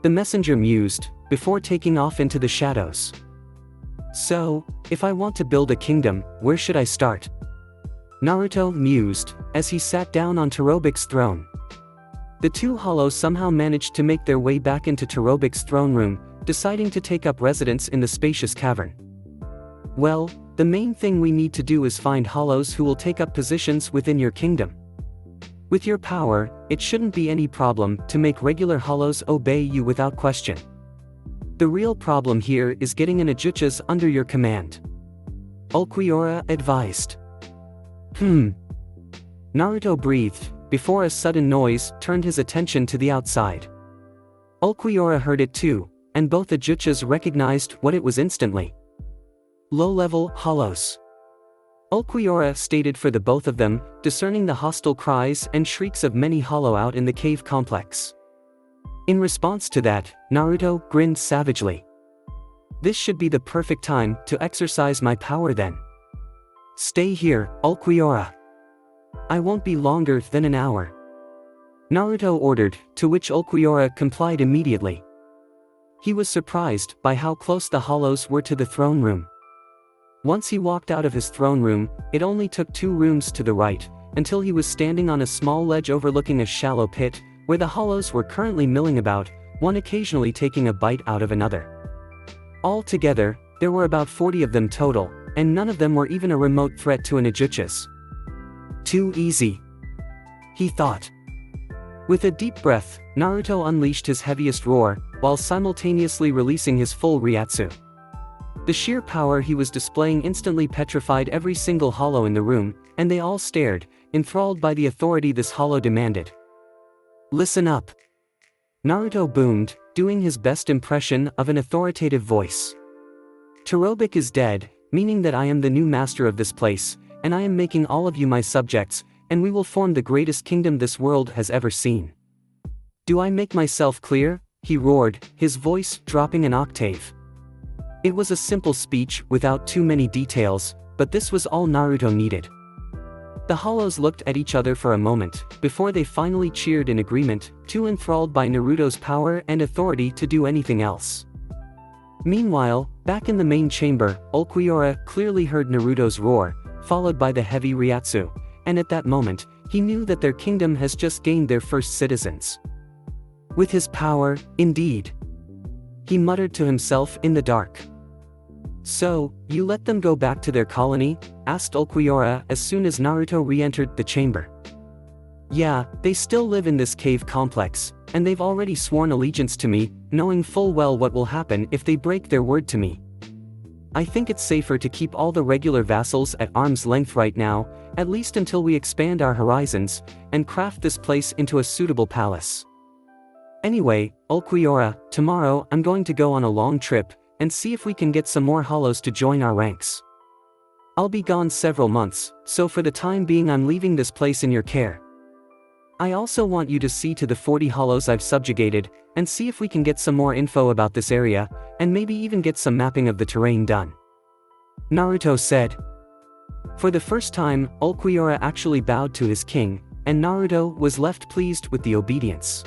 The messenger mused, before taking off into the shadows. So, if I want to build a kingdom, where should I start? Naruto mused, as he sat down on Terobik's throne. The two hollows somehow managed to make their way back into Terobik's throne room, deciding to take up residence in the spacious cavern. Well, the main thing we need to do is find hollows who will take up positions within your kingdom. With your power, it shouldn't be any problem to make regular hollows obey you without question. The real problem here is getting an Ajuchas under your command. Ulquiorra advised. Naruto breathed, before a sudden noise turned his attention to the outside. Ulquiorra heard it too, and both Ajuchas recognized what it was instantly. Low-level hollows. Ulquiorra stated for the both of them, discerning the hostile cries and shrieks of many hollow out in the cave complex. In response to that, Naruto grinned savagely. This should be the perfect time to exercise my power then. Stay here, Ulquiorra. I won't be longer than an hour. Naruto ordered, to which Ulquiorra complied immediately. He was surprised by how close the hollows were to the throne room. Once he walked out of his throne room, it only took 2 rooms to the right, until he was standing on a small ledge overlooking a shallow pit, where the hollows were currently milling about, one occasionally taking a bite out of another. Altogether, there were about 40 of them total, and none of them were even a remote threat to an Ajuchas. Too easy, he thought. With a deep breath, Naruto unleashed his heaviest roar, while simultaneously releasing his full Ryatsu. The sheer power he was displaying instantly petrified every single hollow in the room, and they all stared, enthralled by the authority this hollow demanded. Listen up. Naruto boomed, doing his best impression of an authoritative voice. Terobik is dead, meaning that I am the new master of this place, and I am making all of you my subjects, and we will form the greatest kingdom this world has ever seen. Do I make myself clear? He roared, his voice dropping an octave. It was a simple speech without too many details, but this was all Naruto needed. The hollows looked at each other for a moment, before they finally cheered in agreement, too enthralled by Naruto's power and authority to do anything else. Meanwhile, back in the main chamber, Ulquiorra clearly heard Naruto's roar, followed by the heavy Ryatsu, and at that moment, he knew that their kingdom has just gained their first citizens. With his power, indeed. He muttered to himself in the dark. So, you let them go back to their colony? Asked Ulquiorra as soon as Naruto re-entered the chamber. Yeah, they still live in this cave complex, and they've already sworn allegiance to me, knowing full well what will happen if they break their word to me. I think it's safer to keep all the regular vassals at arm's length right now, at least until we expand our horizons, and craft this place into a suitable palace. Anyway, Ulquiorra, tomorrow I'm going to go on a long trip, and see if we can get some more hollows to join our ranks. I'll be gone several months, so for the time being I'm leaving this place in your care. I also want you to see to the 40 hollows I've subjugated, and see if we can get some more info about this area, and maybe even get some mapping of the terrain done. Naruto said. For the first time, Ulquiorra actually bowed to his king, and Naruto was left pleased with the obedience.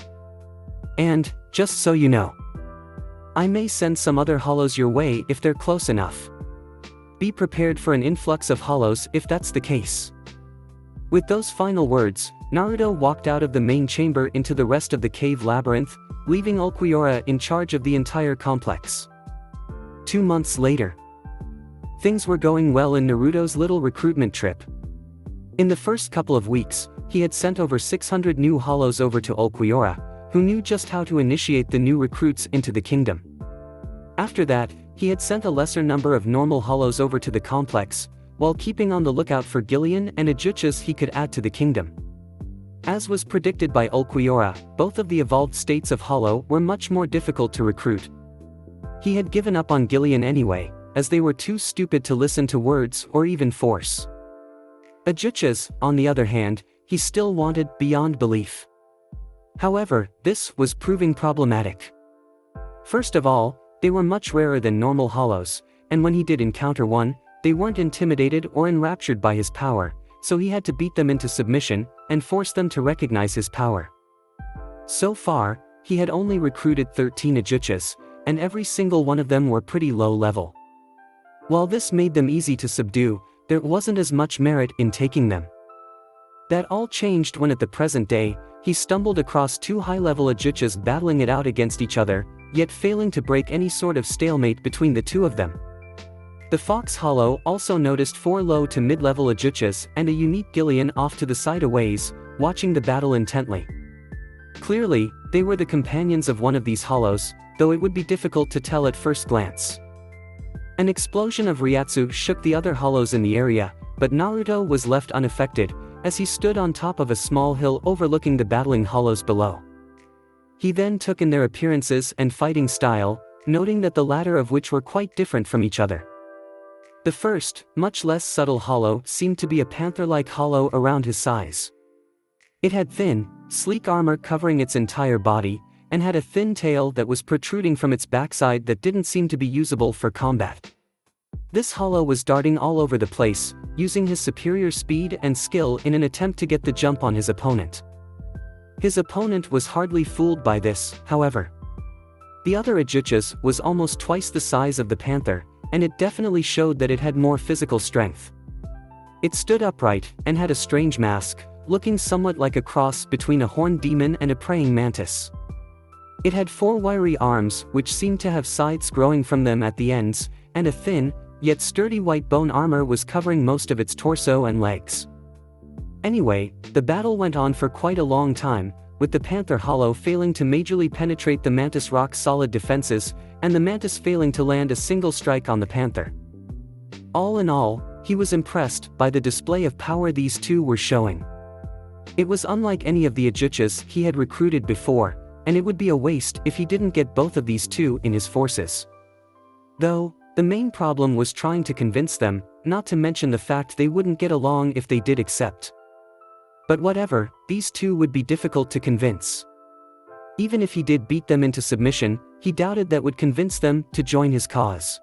And, just so you know, I may send some other hollows your way if they're close enough. Be prepared for an influx of hollows if that's the case. With those final words, Naruto walked out of the main chamber into the rest of the cave labyrinth, leaving Ulquiorra in charge of the entire complex. 2 months later. Things were going well in Naruto's little recruitment trip. In the first couple of weeks, he had sent over 600 new hollows over to Ulquiorra, who knew just how to initiate the new recruits into the kingdom. After that, he had sent a lesser number of normal hollows over to the complex, while keeping on the lookout for Gillian and Ajuchas he could add to the kingdom. As was predicted by Ulquiorra, both of the evolved states of hollow were much more difficult to recruit. He had given up on Gillian anyway, as they were too stupid to listen to words or even force. Ajuchas, on the other hand, he still wanted beyond belief. However, this was proving problematic. First of all, they were much rarer than normal hollows, and when he did encounter one, they weren't intimidated or enraptured by his power, so he had to beat them into submission and force them to recognize his power. So far, he had only recruited 13 Ajuchas, and every single one of them were pretty low level. While this made them easy to subdue, there wasn't as much merit in taking them. That all changed when at the present day, he stumbled across 2 high-level Ajuchas battling it out against each other, yet failing to break any sort of stalemate between the two of them. The Fox Hollow also noticed 4 low to mid-level Ajuchas and a unique Gillian off to the side a ways, watching the battle intently. Clearly, they were the companions of one of these hollows, though it would be difficult to tell at first glance. An explosion of Ryatsu shook the other hollows in the area, but Naruto was left unaffected, as he stood on top of a small hill overlooking the battling hollows below. He then took in their appearances and fighting style, noting that the latter of which were quite different from each other. The first, much less subtle hollow seemed to be a panther-like hollow around his size. It had thin, sleek armor covering its entire body, and had a thin tail that was protruding from its backside that didn't seem to be usable for combat. This hollow was darting all over the place, using his superior speed and skill in an attempt to get the jump on his opponent. His opponent was hardly fooled by this, however. The other Ajuchas was almost twice the size of the panther, and it definitely showed that it had more physical strength. It stood upright, and had a strange mask, looking somewhat like a cross between a horned demon and a praying mantis. It had 4 wiry arms which seemed to have scythes growing from them at the ends, and a thin, yet sturdy white bone armor was covering most of its torso and legs. Anyway, the battle went on for quite a long time, with the Panther Hollow failing to majorly penetrate the Mantis Rock's solid defenses, and the Mantis failing to land a single strike on the Panther. All in all, he was impressed by the display of power these two were showing. It was unlike any of the Ajuchas he had recruited before, and it would be a waste if he didn't get both of these two in his forces. Though, the main problem was trying to convince them, not to mention the fact they wouldn't get along if they did accept. But whatever, these two would be difficult to convince. Even if he did beat them into submission, he doubted that would convince them to join his cause.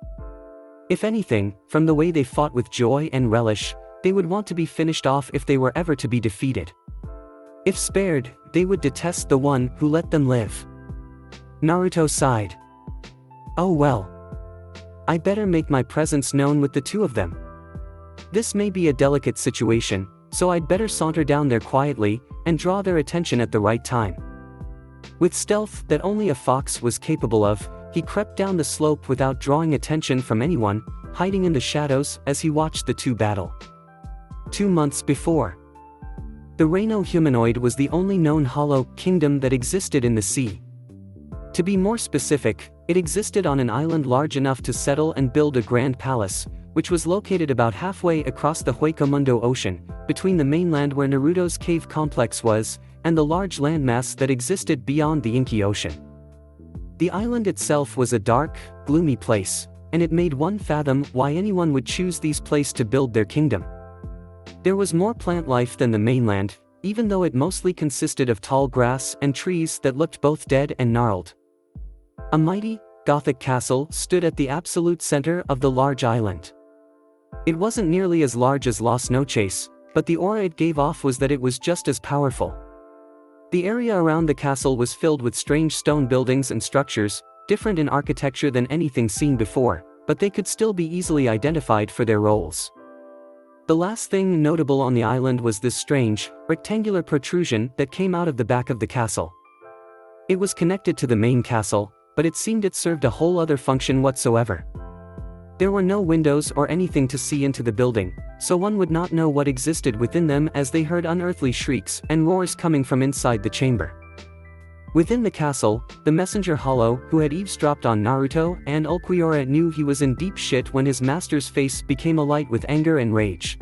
If anything, from the way they fought with joy and relish, they would want to be finished off if they were ever to be defeated. If spared, they would detest the one who let them live. Naruto sighed. Oh well. I better make my presence known with the two of them. This may be a delicate situation, so I'd better saunter down there quietly, and draw their attention at the right time. With stealth that only a fox was capable of, he crept down the slope without drawing attention from anyone, hiding in the shadows as he watched the two battle. 2 months before. The Reino humanoid was the only known hollow kingdom that existed in the sea. To be more specific, it existed on an island large enough to settle and build a grand palace, which was located about halfway across the Huecomundo Ocean, between the mainland where Naruto's cave complex was, and the large landmass that existed beyond the Inky Ocean. The island itself was a dark, gloomy place, and it made one fathom why anyone would choose these places to build their kingdom. There was more plant life than the mainland, even though it mostly consisted of tall grass and trees that looked both dead and gnarled. A mighty, Gothic castle stood at the absolute center of the large island. It wasn't nearly as large as Las Noches, but the aura it gave off was that it was just as powerful. The area around the castle was filled with strange stone buildings and structures, different in architecture than anything seen before, but they could still be easily identified for their roles. The last thing notable on the island was this strange, rectangular protrusion that came out of the back of the castle. It was connected to the main castle, but it seemed it served a whole other function whatsoever. There were no windows or anything to see into the building, so one would not know what existed within them as they heard unearthly shrieks and roars coming from inside the chamber. Within the castle, the messenger Hollow who had eavesdropped on Naruto and Ulquiorra knew he was in deep shit when his master's face became alight with anger and rage.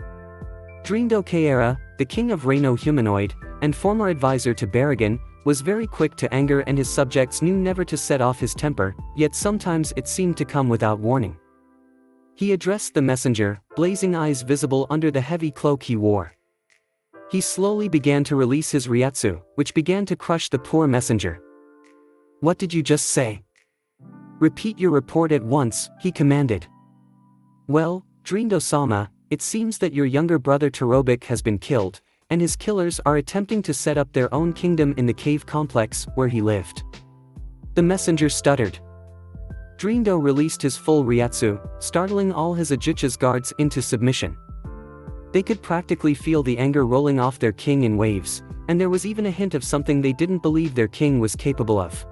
Dreamdo Kaera, the king of Reino humanoid, and former advisor to Baragon, was very quick to anger and his subjects knew never to set off his temper, yet sometimes it seemed to come without warning. He addressed the messenger, blazing eyes visible under the heavy cloak he wore. He slowly began to release his Ryatsu, which began to crush the poor messenger. What did you just say? Repeat your report at once, he commanded. Well, Drindo-sama, it seems that your younger brother Torobic has been killed, and his killers are attempting to set up their own kingdom in the cave complex where he lived. The messenger stuttered. Drindo released his full Ryatsu, startling all his Ajicha's guards into submission. They could practically feel the anger rolling off their king in waves, and there was even a hint of something they didn't believe their king was capable of.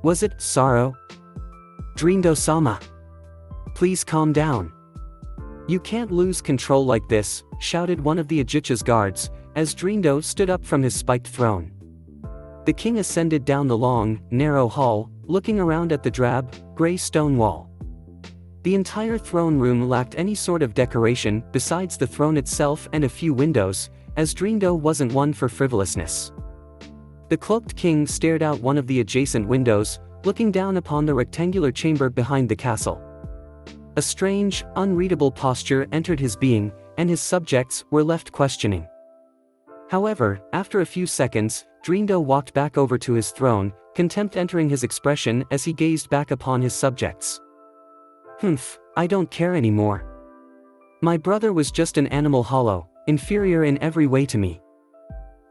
Was it sorrow? Drindo-sama. Please calm down. You can't lose control like this, shouted one of the Ajicha's guards, as Drindo stood up from his spiked throne. The king ascended down the long, narrow hall, looking around at the drab, gray stone wall. The entire throne room lacked any sort of decoration besides the throne itself and a few windows, as Drindo wasn't one for frivolousness. The cloaked king stared out one of the adjacent windows, looking down upon the rectangular chamber behind the castle. A strange, unreadable posture entered his being, and his subjects were left questioning. However, after a few seconds, Drindo walked back over to his throne, contempt entering his expression as he gazed back upon his subjects. I don't care anymore. My brother was just an animal hollow, inferior in every way to me.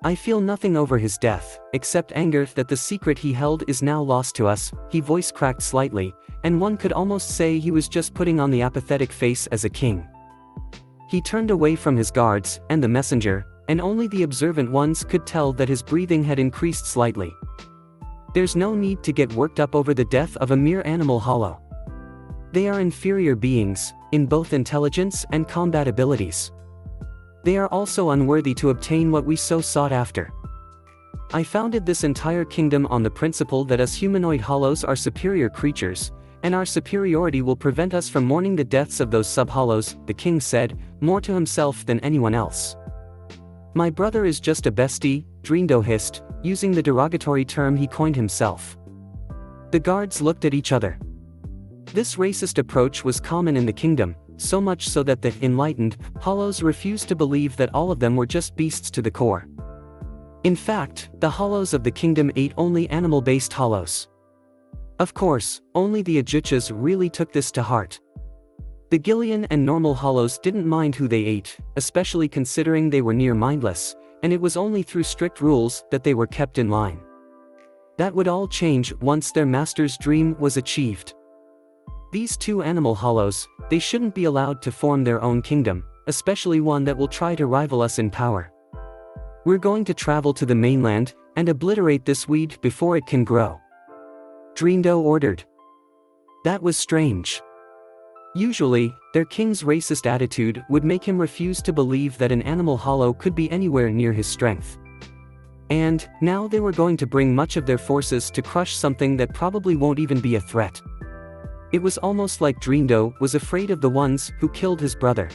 I feel nothing over his death, except anger that the secret he held is now lost to us. His voice cracked slightly, and one could almost say he was just putting on the apathetic face as a king. He turned away from his guards and the messenger, and only the observant ones could tell that his breathing had increased slightly. There's no need to get worked up over the death of a mere animal hollow. They are inferior beings, in both intelligence and combat abilities. They are also unworthy to obtain what we so sought after. I founded this entire kingdom on the principle that us humanoid hollows are superior creatures, and our superiority will prevent us from mourning the deaths of those sub-hollows, the king said, more to himself than anyone else. My brother is just a bestie, Drindo hissed, using the derogatory term he coined himself. The guards looked at each other. This racist approach was common in the kingdom, so much so that the enlightened hollows refused to believe that all of them were just beasts to the core. In fact, the hollows of the kingdom ate only animal-based hollows. Of course, only the Ajichas really took this to heart. The Gillian and normal hollows didn't mind who they ate, especially considering they were near mindless, and it was only through strict rules that they were kept in line. That would all change once their master's dream was achieved. These two animal hollows, they shouldn't be allowed to form their own kingdom, especially one that will try to rival us in power. We're going to travel to the mainland, and obliterate this weed before it can grow. Drindo ordered. That was strange. Usually, their king's racist attitude would make him refuse to believe that an animal hollow could be anywhere near his strength. And, now they were going to bring much of their forces to crush something that probably won't even be a threat. It was almost like Drindo was afraid of the ones who killed his brother.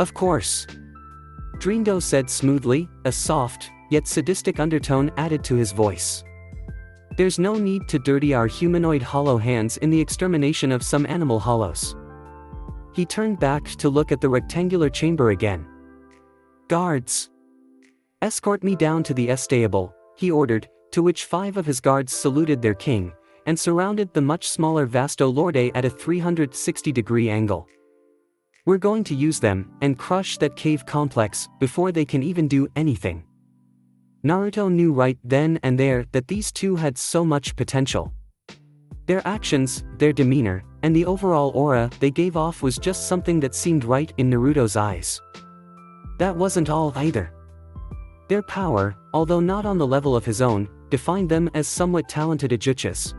Of course. Drindo said smoothly, a soft, yet sadistic undertone added to his voice. There's no need to dirty our humanoid hollow hands in the extermination of some animal hollows. He turned back to look at the rectangular chamber again. Guards! Escort me down to the estable, he ordered, to which 5 of his guards saluted their king, and surrounded the much smaller Vasto Lorde at a 360-degree angle. We're going to use them, and crush that cave complex, before they can even do anything. Naruto knew right then and there that these two had so much potential. Their actions, their demeanor, and the overall aura they gave off was just something that seemed right in Naruto's eyes. That wasn't all either. Their power, although not on the level of his own, defined them as somewhat talented Ajichas.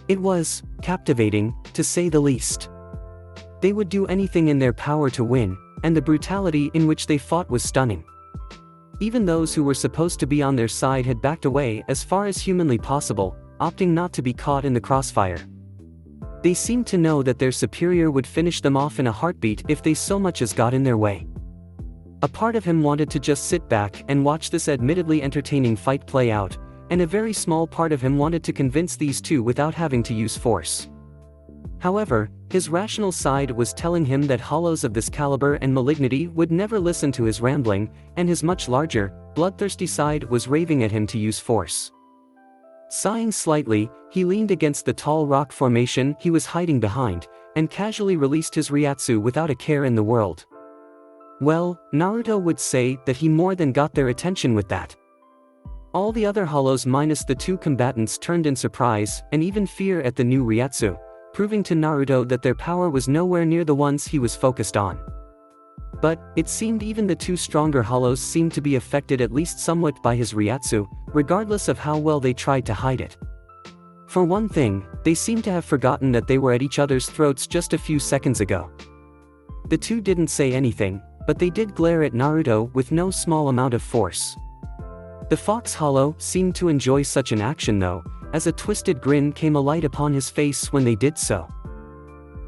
It was captivating, to say the least. They would do anything in their power to win, and the brutality in which they fought was stunning. Even those who were supposed to be on their side had backed away as far as humanly possible, opting not to be caught in the crossfire. They seemed to know that their superior would finish them off in a heartbeat if they so much as got in their way. A part of him wanted to just sit back and watch this admittedly entertaining fight play out, and a very small part of him wanted to convince these two without having to use force. However, his rational side was telling him that hollows of this caliber and malignity would never listen to his rambling, and his much larger, bloodthirsty side was raving at him to use force. Sighing slightly, he leaned against the tall rock formation he was hiding behind, and casually released his Ryatsu without a care in the world. Well, Naruto would say that he more than got their attention with that. All the other hollows minus the two combatants turned in surprise and even fear at the new Ryatsu, proving to Naruto that their power was nowhere near the ones he was focused on. But, it seemed even the two stronger hollows seemed to be affected at least somewhat by his Ryatsu, regardless of how well they tried to hide it. For one thing, they seemed to have forgotten that they were at each other's throats just a few seconds ago. The two didn't say anything, but they did glare at Naruto with no small amount of force. The Fox Hollow seemed to enjoy such an action though, as a twisted grin came alight upon his face when they did so.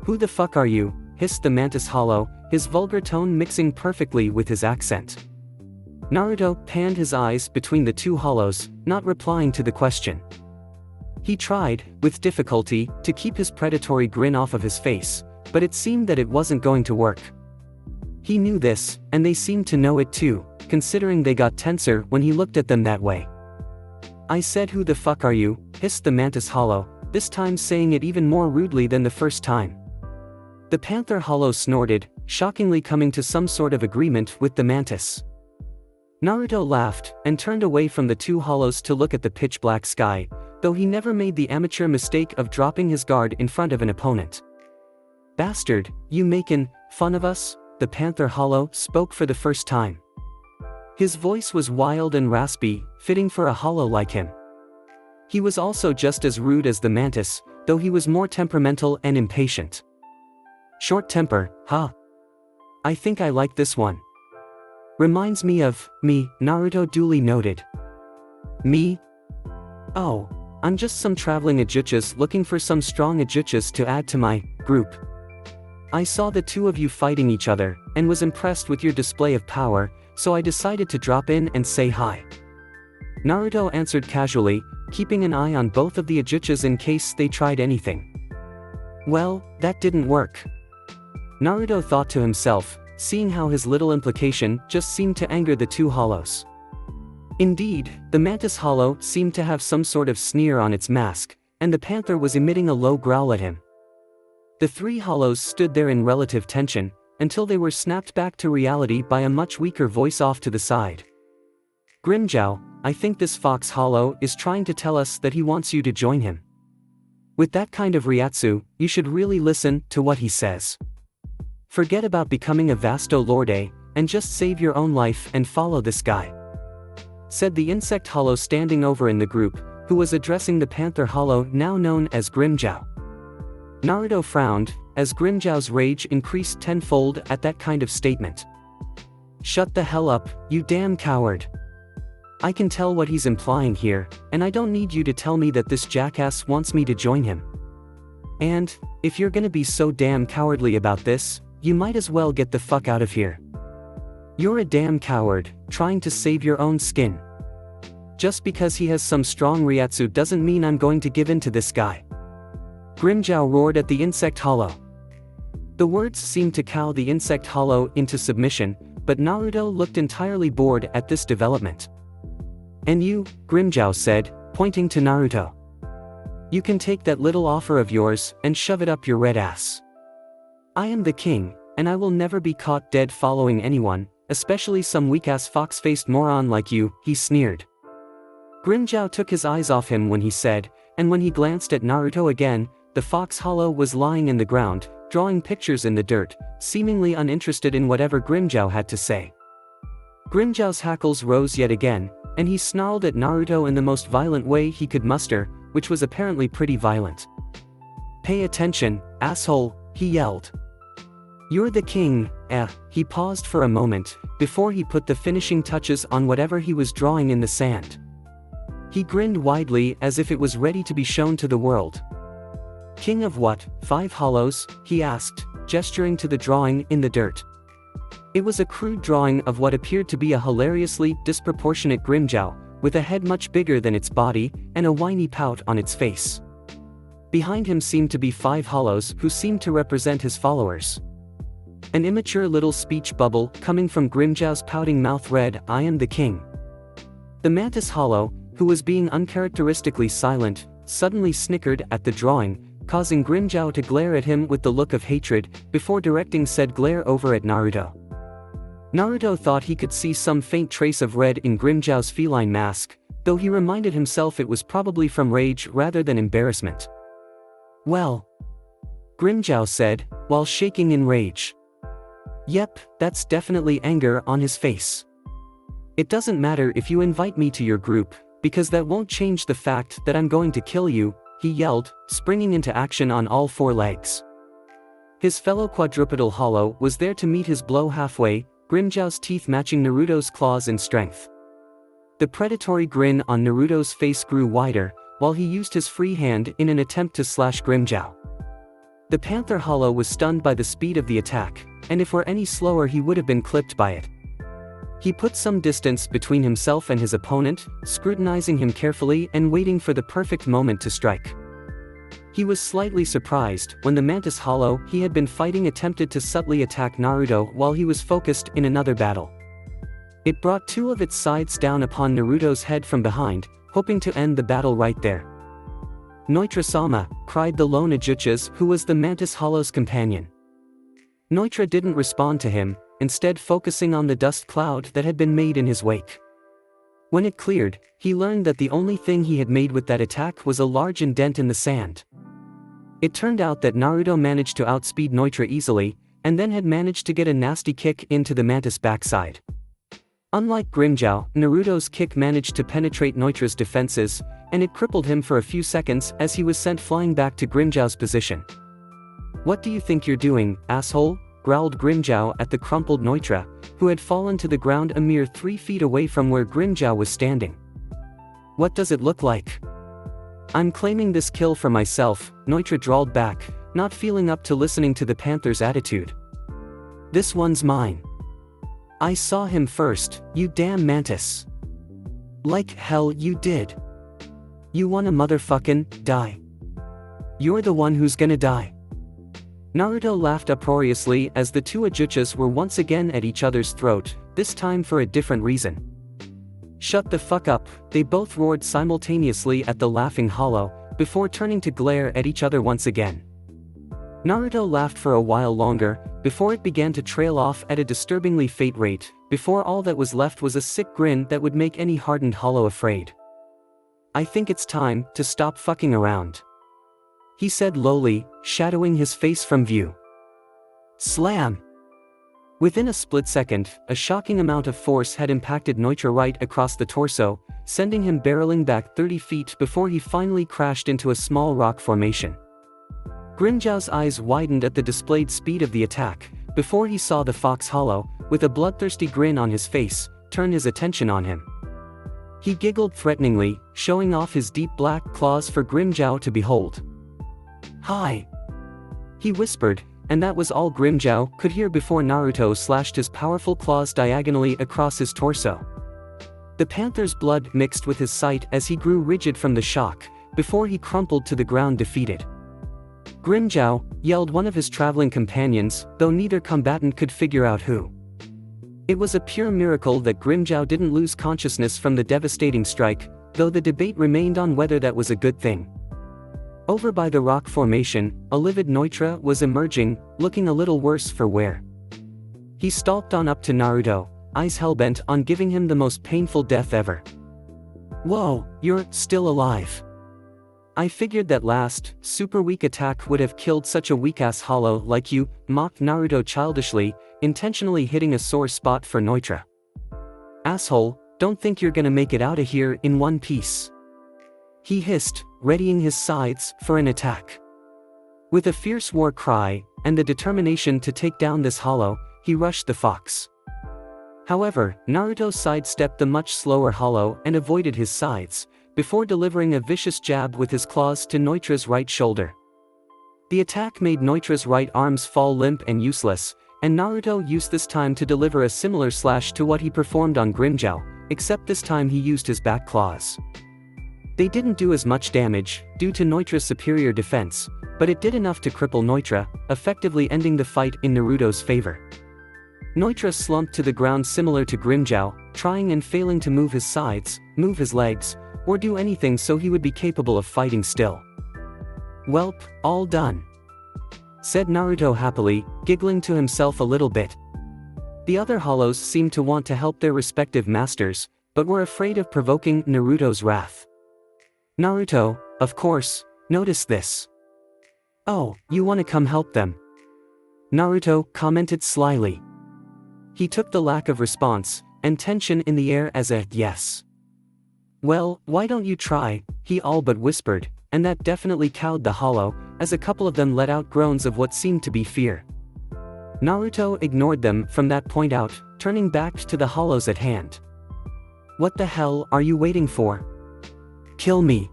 "Who the fuck are you?" hissed the Mantis Hollow, his vulgar tone mixing perfectly with his accent. Naruto panned his eyes between the two hollows, not replying to the question. He tried, with difficulty, to keep his predatory grin off of his face, but it seemed that it wasn't going to work. He knew this, and they seemed to know it too, considering they got tenser when he looked at them that way. "I said who the fuck are you?" hissed the Mantis Hollow, this time saying it even more rudely than the first time. The Panther Hollow snorted, shockingly coming to some sort of agreement with the Mantis. Naruto laughed, and turned away from the two hollows to look at the pitch-black sky, though he never made the amateur mistake of dropping his guard in front of an opponent. "Bastard, you makin' fun of us?" the Panther Hollow spoke for the first time. His voice was wild and raspy, fitting for a hollow like him. He was also just as rude as the Mantis, though he was more temperamental and impatient. "Short temper, huh? I think I like this one. Reminds me of me," Naruto duly noted. "Me? Oh, I'm just some traveling Ajuchas looking for some strong Ajuchas to add to my group. I saw the two of you fighting each other, and was impressed with your display of power, so I decided to drop in and say hi." Naruto answered casually, keeping an eye on both of the Ajuchas in case they tried anything. Well, that didn't work. Naruto thought to himself, seeing how his little implication just seemed to anger the two hollows. Indeed, the Mantis Hollow seemed to have some sort of sneer on its mask, and the Panther was emitting a low growl at him. The three hollows stood there in relative tension, until they were snapped back to reality by a much weaker voice off to the side. "Grimmjow, I think this Fox Hollow is trying to tell us that he wants you to join him. With that kind of Ryatsu, you should really listen to what he says. Forget about becoming a Vasto Lorde, and just save your own life and follow this guy," said the Insect Hollow standing over in the group, who was addressing the Panther Hollow now known as Grimmjow. Naruto frowned, as Grimmjow's rage increased tenfold at that kind of statement. "Shut the hell up, you damn coward. I can tell what he's implying here, and I don't need you to tell me that this jackass wants me to join him. And, if you're gonna be so damn cowardly about this, you might as well get the fuck out of here. You're a damn coward, trying to save your own skin. Just because he has some strong Ryatsu doesn't mean I'm going to give in to this guy." Grimmjow roared at the Insect Hollow. The words seemed to cow the Insect Hollow into submission, but Naruto looked entirely bored at this development. "And you," Grimmjow said, pointing to Naruto. "You can take that little offer of yours and shove it up your red ass. I am the king, and I will never be caught dead following anyone, especially some weak-ass fox-faced moron like you," he sneered. Grimmjow took his eyes off him when he said, and when he glanced at Naruto again, the Fox Hollow was lying in the ground, drawing pictures in the dirt, seemingly uninterested in whatever Grimmjow had to say. Grimmjow's hackles rose yet again, and he snarled at Naruto in the most violent way he could muster, which was apparently pretty violent. "Pay attention, asshole," he yelled. "You're the king, He paused for a moment, before he put the finishing touches on whatever he was drawing in the sand. He grinned widely as if it was ready to be shown to the world. "King of what, 5 hollows?" he asked, gesturing to the drawing in the dirt. It was a crude drawing of what appeared to be a hilariously disproportionate Grimmjow, with a head much bigger than its body, and a whiny pout on its face. Behind him seemed to be 5 hollows who seemed to represent his followers. An immature little speech bubble coming from Grimmjow's pouting mouth read, "I am the king." The Mantis Hollow, who was being uncharacteristically silent, suddenly snickered at the drawing, causing Grimmjow to glare at him with the look of hatred, before directing said glare over at Naruto. Naruto thought he could see some faint trace of red in Grimmjow's feline mask, though he reminded himself it was probably from rage rather than embarrassment. "Well," Grimmjow said, while shaking in rage. "Yep, that's definitely anger on his face. It doesn't matter if you invite me to your group, because that won't change the fact that I'm going to kill you," he yelled, springing into action on all four legs. His fellow quadrupedal hollow was there to meet his blow halfway, Grimmjow's teeth matching Naruto's claws in strength. The predatory grin on Naruto's face grew wider, while he used his free hand in an attempt to slash Grimmjow. The Panther Hollow was stunned by the speed of the attack, and if were any slower he would have been clipped by it. He put some distance between himself and his opponent, scrutinizing him carefully and waiting for the perfect moment to strike. He was slightly surprised when the Mantis Hollow he had been fighting attempted to subtly attack Naruto while he was focused in another battle. It brought two of its sides down upon Naruto's head from behind, hoping to end the battle right there. "Noitra-sama," cried the lone Ajuchas who was the Mantis Hollow's companion. Noitra didn't respond to him, instead focusing on the dust cloud that had been made in his wake. When it cleared, he learned that the only thing he had made with that attack was a large indent in the sand. It turned out that Naruto managed to outspeed Noitra easily, and then had managed to get a nasty kick into the Mantis' backside. Unlike Grimmjow, Naruto's kick managed to penetrate Noitra's defenses, and it crippled him for a few seconds as he was sent flying back to Grimmjow's position. "What do you think you're doing, asshole?" growled Grimmjow at the crumpled Noitra, who had fallen to the ground a mere 3 feet away from where Grimmjow was standing. "What does it look like?" "I'm claiming this kill for myself," Noitra drawled back, not feeling up to listening to the Panther's attitude. "This one's mine. I saw him first, you damn mantis." "Like hell you did. You wanna motherfucking die. You're the one who's gonna die." Naruto laughed uproariously as the two Ajuchas were once again at each other's throat, this time for a different reason. "Shut the fuck up," they both roared simultaneously at the laughing hollow, before turning to glare at each other once again. Naruto laughed for a while longer, before it began to trail off at a disturbingly faint rate, before all that was left was a sick grin that would make any hardened hollow afraid. "I think it's time to stop fucking around," he said lowly, shadowing his face from view. Slam! Within a split second, a shocking amount of force had impacted Noitra right across the torso, sending him barreling back 30 feet before he finally crashed into a small rock formation. Grimmjow's eyes widened at the displayed speed of the attack, before he saw the Fox Hollow, with a bloodthirsty grin on his face, turn his attention on him. He giggled threateningly, showing off his deep black claws for Grimmjow to behold. "Hi!" he whispered, and that was all Grimmjow could hear before Naruto slashed his powerful claws diagonally across his torso. The Panther's blood mixed with his sight as he grew rigid from the shock, before he crumpled to the ground defeated. "Grimmjow!" yelled one of his traveling companions, though neither combatant could figure out who. It was a pure miracle that Grimmjow didn't lose consciousness from the devastating strike, though the debate remained on whether that was a good thing. Over by the rock formation, a livid Noitra was emerging, looking a little worse for wear. He stalked on up to Naruto, eyes hellbent on giving him the most painful death ever. "Whoa, you're still alive. I figured that last, super weak attack would have killed such a weak-ass hollow like you," mocked Naruto childishly, intentionally hitting a sore spot for Noitra. "Asshole, don't think you're gonna make it out of here in one piece," he hissed, readying his sides for an attack. With a fierce war cry, and the determination to take down this hollow, he rushed the fox. However, Naruto sidestepped the much slower hollow and avoided his sides, before delivering a vicious jab with his claws to Noitra's right shoulder. The attack made Noitra's right arms fall limp and useless, and Naruto used this time to deliver a similar slash to what he performed on Grimmjow, except this time he used his back claws. They didn't do as much damage, due to Noitra's superior defense, but it did enough to cripple Noitra, effectively ending the fight in Naruto's favor. Noitra slumped to the ground similar to Grimmjow, trying and failing to move his sides, move his legs, or do anything so he would be capable of fighting still. "Welp, all done," said Naruto happily, giggling to himself a little bit. The other hollows seemed to want to help their respective masters, but were afraid of provoking Naruto's wrath. Naruto, of course, noticed this. "Oh, you want to come help them?" Naruto commented slyly. He took the lack of response, and tension in the air as a yes. "Well, why don't you try?" he all but whispered, and that definitely cowed the hollow, as a couple of them let out groans of what seemed to be fear. Naruto ignored them from that point out, turning back to the hollows at hand. "What the hell are you waiting for? Kill me!"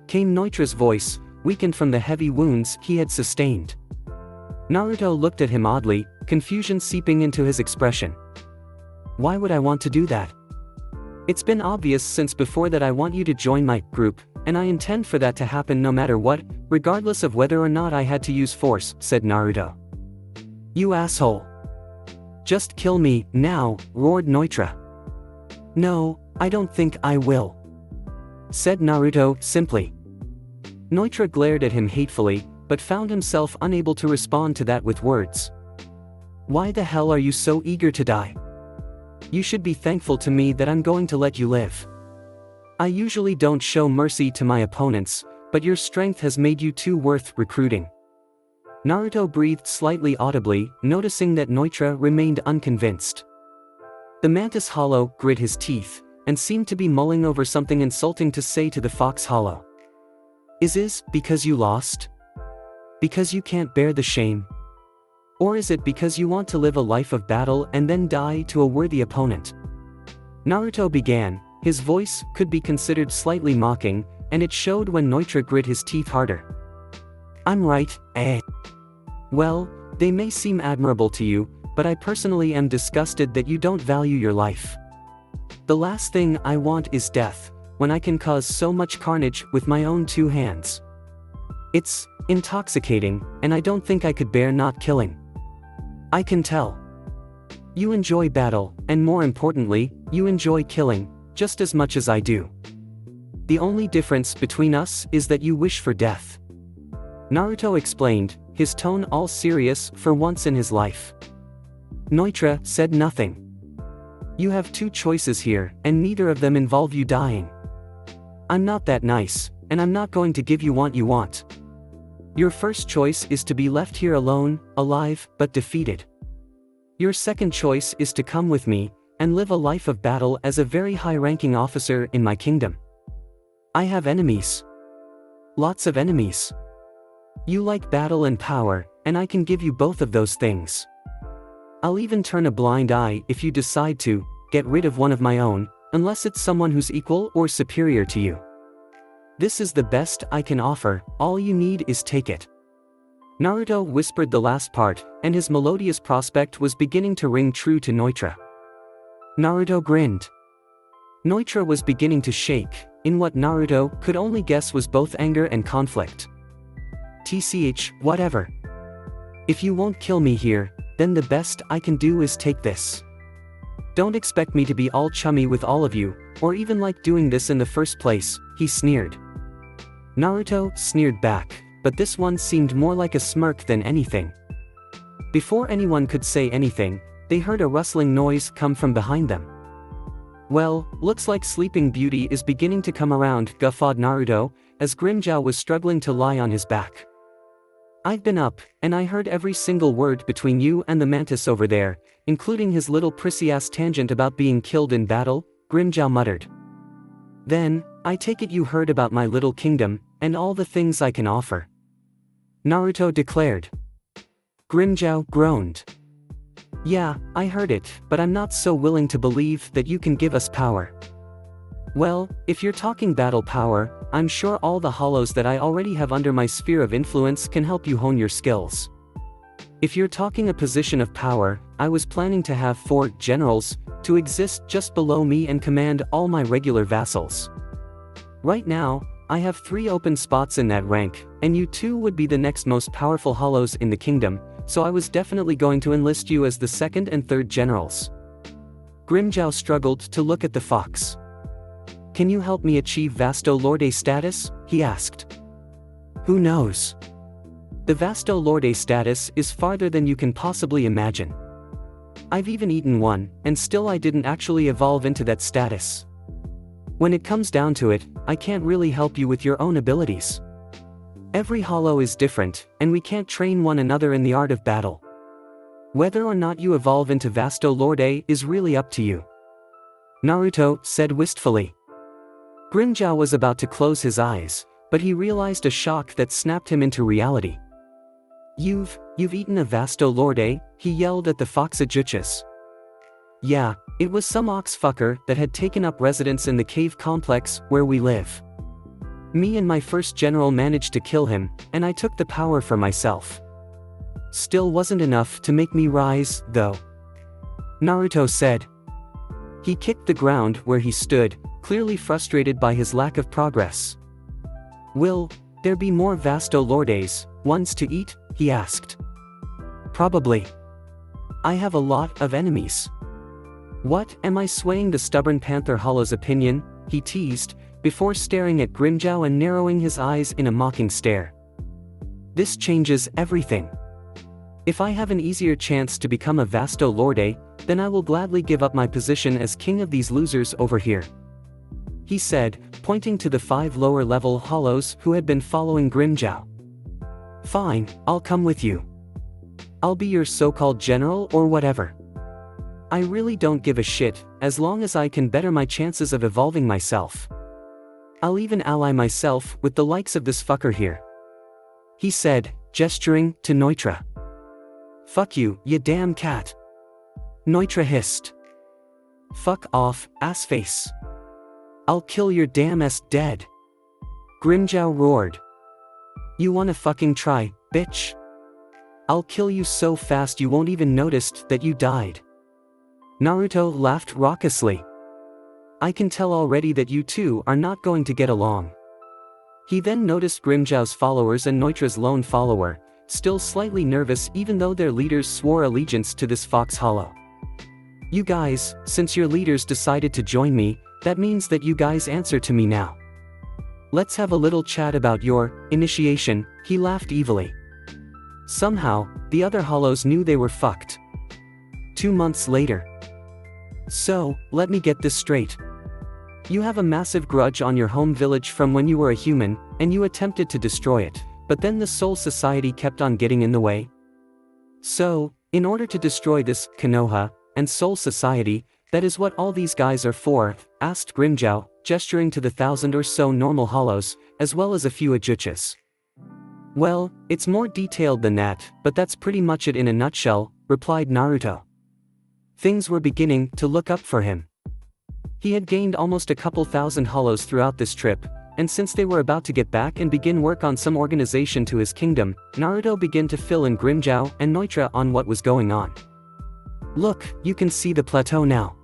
came Neutra's voice, weakened from the heavy wounds he had sustained. Naruto looked at him oddly, confusion seeping into his expression. "Why would I want to do that? It's been obvious since before that I want you to join my group, and I intend for that to happen no matter what, regardless of whether or not I had to use force," said Naruto. "You asshole! Just kill me, now," roared Neutra. "No, I don't think I will," said Naruto simply. Neutra glared at him hatefully, but found himself unable to respond to that with words. "Why the hell are you so eager to die? You should be thankful to me that I'm going to let you live. I usually don't show mercy to my opponents, but your strength has made you too worth recruiting." Naruto breathed slightly audibly, noticing that Neutra remained unconvinced. The mantis hollow grit his teeth, and seemed to be mulling over something insulting to say to the fox hollow. Is it because you lost? Because you can't bear the shame? Or is it because you want to live a life of battle and then die to a worthy opponent? Naruto began, his voice could be considered slightly mocking, and it showed when Neutra grit his teeth harder. "I'm right, eh? Well, they may seem admirable to you, but I personally am disgusted that you don't value your life. The last thing I want is death, when I can cause so much carnage with my own two hands. It's intoxicating, and I don't think I could bear not killing. I can tell. You enjoy battle, and more importantly, you enjoy killing, just as much as I do. The only difference between us is that you wish for death." Naruto explained, his tone all serious for once in his life. Neutra said nothing. "You have two choices here, and neither of them involve you dying. I'm not that nice, and I'm not going to give you what you want. Your first choice is to be left here alone, alive, but defeated. Your second choice is to come with me, and live a life of battle as a very high-ranking officer in my kingdom. I have enemies. Lots of enemies. You like battle and power, and I can give you both of those things. I'll even turn a blind eye if you decide to get rid of one of my own, unless it's someone who's equal or superior to you. This is the best I can offer, all you need is take it." Naruto whispered the last part, and his melodious prospect was beginning to ring true to Neutra. Naruto grinned. Neutra was beginning to shake, in what Naruto could only guess was both anger and conflict. "Tch, whatever. If you won't kill me here, then the best I can do is take this. Don't expect me to be all chummy with all of you, or even like doing this in the first place," he sneered. Naruto sneered back, but this one seemed more like a smirk than anything. Before anyone could say anything, they heard a rustling noise come from behind them. "Well, looks like Sleeping Beauty is beginning to come around," guffawed Naruto, as Grimmjow was struggling to lie on his back. "I've been up, and I heard every single word between you and the mantis over there, including his little prissy-ass tangent about being killed in battle," Grimmjow muttered. "Then, I take it you heard about my little kingdom, and all the things I can offer," Naruto declared. Grimmjow groaned. "Yeah, I heard it, but I'm not so willing to believe that you can give us power." "Well, if you're talking battle power, I'm sure all the hollows that I already have under my sphere of influence can help you hone your skills. If you're talking a position of power, I was planning to have 4 generals to exist just below me and command all my regular vassals. Right now, I have 3 open spots in that rank, and you 2 would be the next most powerful hollows in the kingdom, so I was definitely going to enlist you as the 2nd and 3rd generals." Grimmjow struggled to look at the fox. Can you help me achieve Vasto Lorde status? He asked. Who knows? The Vasto Lorde status is farther than you can possibly imagine. I've even eaten one, and still I didn't actually evolve into that status. When it comes down to it, I can't really help you with your own abilities. Every hollow is different, and we can't train one another in the art of battle. Whether or not you evolve into Vasto Lorde is really up to you. Naruto said wistfully. Grimmjow was about to close his eyes, but he realized a shock that snapped him into reality. You've eaten a Vasto Lorde, he yelled at the Foxajuchus. Yeah, it was some ox fucker that had taken up residence in the cave complex where we live. Me and my first general managed to kill him, and I took the power for myself. Still wasn't enough to make me rise, though. Naruto said. He kicked the ground where he stood, clearly frustrated by his lack of progress. Will there be more Vasto Lordes, ones to eat? He asked. Probably. I have a lot of enemies. What, am I swaying the stubborn Panther Hollow's opinion? He teased, before staring at Grimmjow and narrowing his eyes in a mocking stare. This changes everything. If I have an easier chance to become a Vasto Lorde, then I will gladly give up my position as king of these losers over here. He said, pointing to the 5 lower-level hollows who had been following Grimmjow. Fine, I'll come with you. I'll be your so-called general or whatever. I really don't give a shit, as long as I can better my chances of evolving myself. I'll even ally myself with the likes of this fucker here. He said, gesturing to Neutra. Fuck you, you damn cat. Neutra hissed. Fuck off, assface. I'll kill your damn ass dead. Grimmjow roared. You wanna fucking try, bitch? I'll kill you so fast you won't even notice that you died. Naruto laughed raucously. I can tell already that you two are not going to get along. He then noticed Grimmjow's followers and Neutra's lone follower, still slightly nervous even though their leaders swore allegiance to this Fox Hollow. You guys, since your leaders decided to join me, that means that you guys answer to me now. Let's have a little chat about your initiation, he laughed evilly. Somehow, the other hollows knew they were fucked. 2 months later. So, let me get this straight. You have a massive grudge on your home village from when you were a human, and you attempted to destroy it, but then the Soul Society kept on getting in the way? So, in order to destroy this Konoha and Soul Society, that is what all these guys are for? Asked Grimmjow, gesturing to the 1,000 or so normal hollows, as well as a few Ajuchas. Well, it's more detailed than that, but that's pretty much it in a nutshell, replied Naruto. Things were beginning to look up for him. He had gained almost a couple thousand hollows throughout this trip, and since they were about to get back and begin work on some organization to his kingdom, Naruto began to fill in Grimmjow and Neutra on what was going on. Look, you can see the plateau now.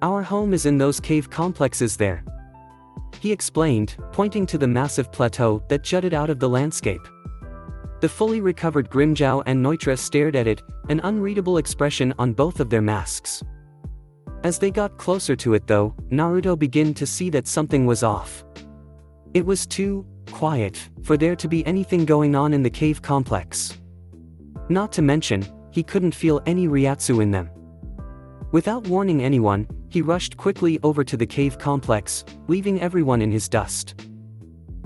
Our home is in those cave complexes there. He explained, pointing to the massive plateau that jutted out of the landscape. The fully recovered Grimmjow and Neutra stared at it, an unreadable expression on both of their masks. As they got closer to it though, Naruto began to see that something was off. It was too quiet for there to be anything going on in the cave complex. Not to mention, he couldn't feel any Ryatsu in them. Without warning anyone, he rushed quickly over to the cave complex, leaving everyone in his dust.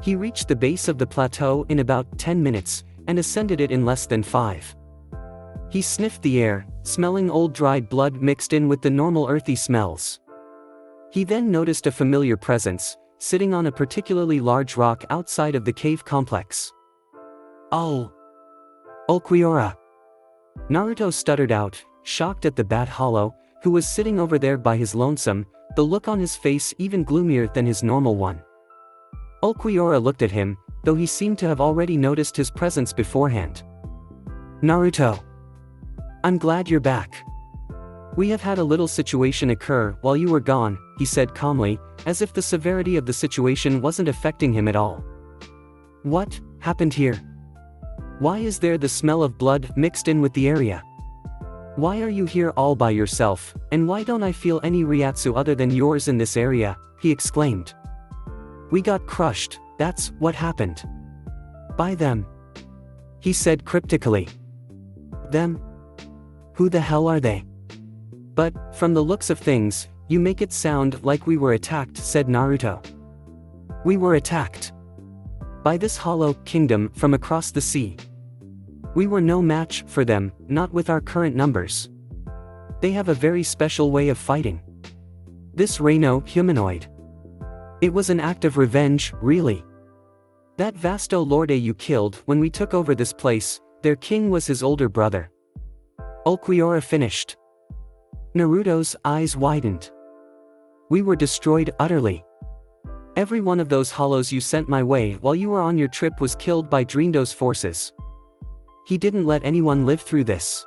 He reached the base of the plateau in about 10 minutes, and ascended it in less than 5. He sniffed the air, smelling old dried blood mixed in with the normal earthy smells. He then noticed a familiar presence, sitting on a particularly large rock outside of the cave complex. Oh! Ulquiorra! Naruto stuttered out, shocked at the Bat Hollow, who was sitting over there by his lonesome, the look on his face even gloomier than his normal one. Ulquiorra looked at him, though he seemed to have already noticed his presence beforehand. Naruto. I'm glad you're back. We have had a little situation occur while you were gone, he said calmly, as if the severity of the situation wasn't affecting him at all. What happened here? Why is there the smell of blood mixed in with the area? Why are you here all by yourself, and why don't I feel any Ryatsu other than yours in this area? He exclaimed. We got crushed, that's what happened. By them. He said cryptically. Them? Who the hell are they? But, from the looks of things, you make it sound like we were attacked, said Naruto. We were attacked. By this hollow kingdom from across the sea. We were no match for them, not with our current numbers. They have a very special way of fighting. This Reino humanoid. It was an act of revenge, really. That Vasto Lorde you killed when we took over this place, their king was his older brother. Ulquiorra finished. Naruto's eyes widened. We were destroyed utterly. Every one of those hollows you sent my way while you were on your trip was killed by Drindo's forces. He didn't let anyone live through this.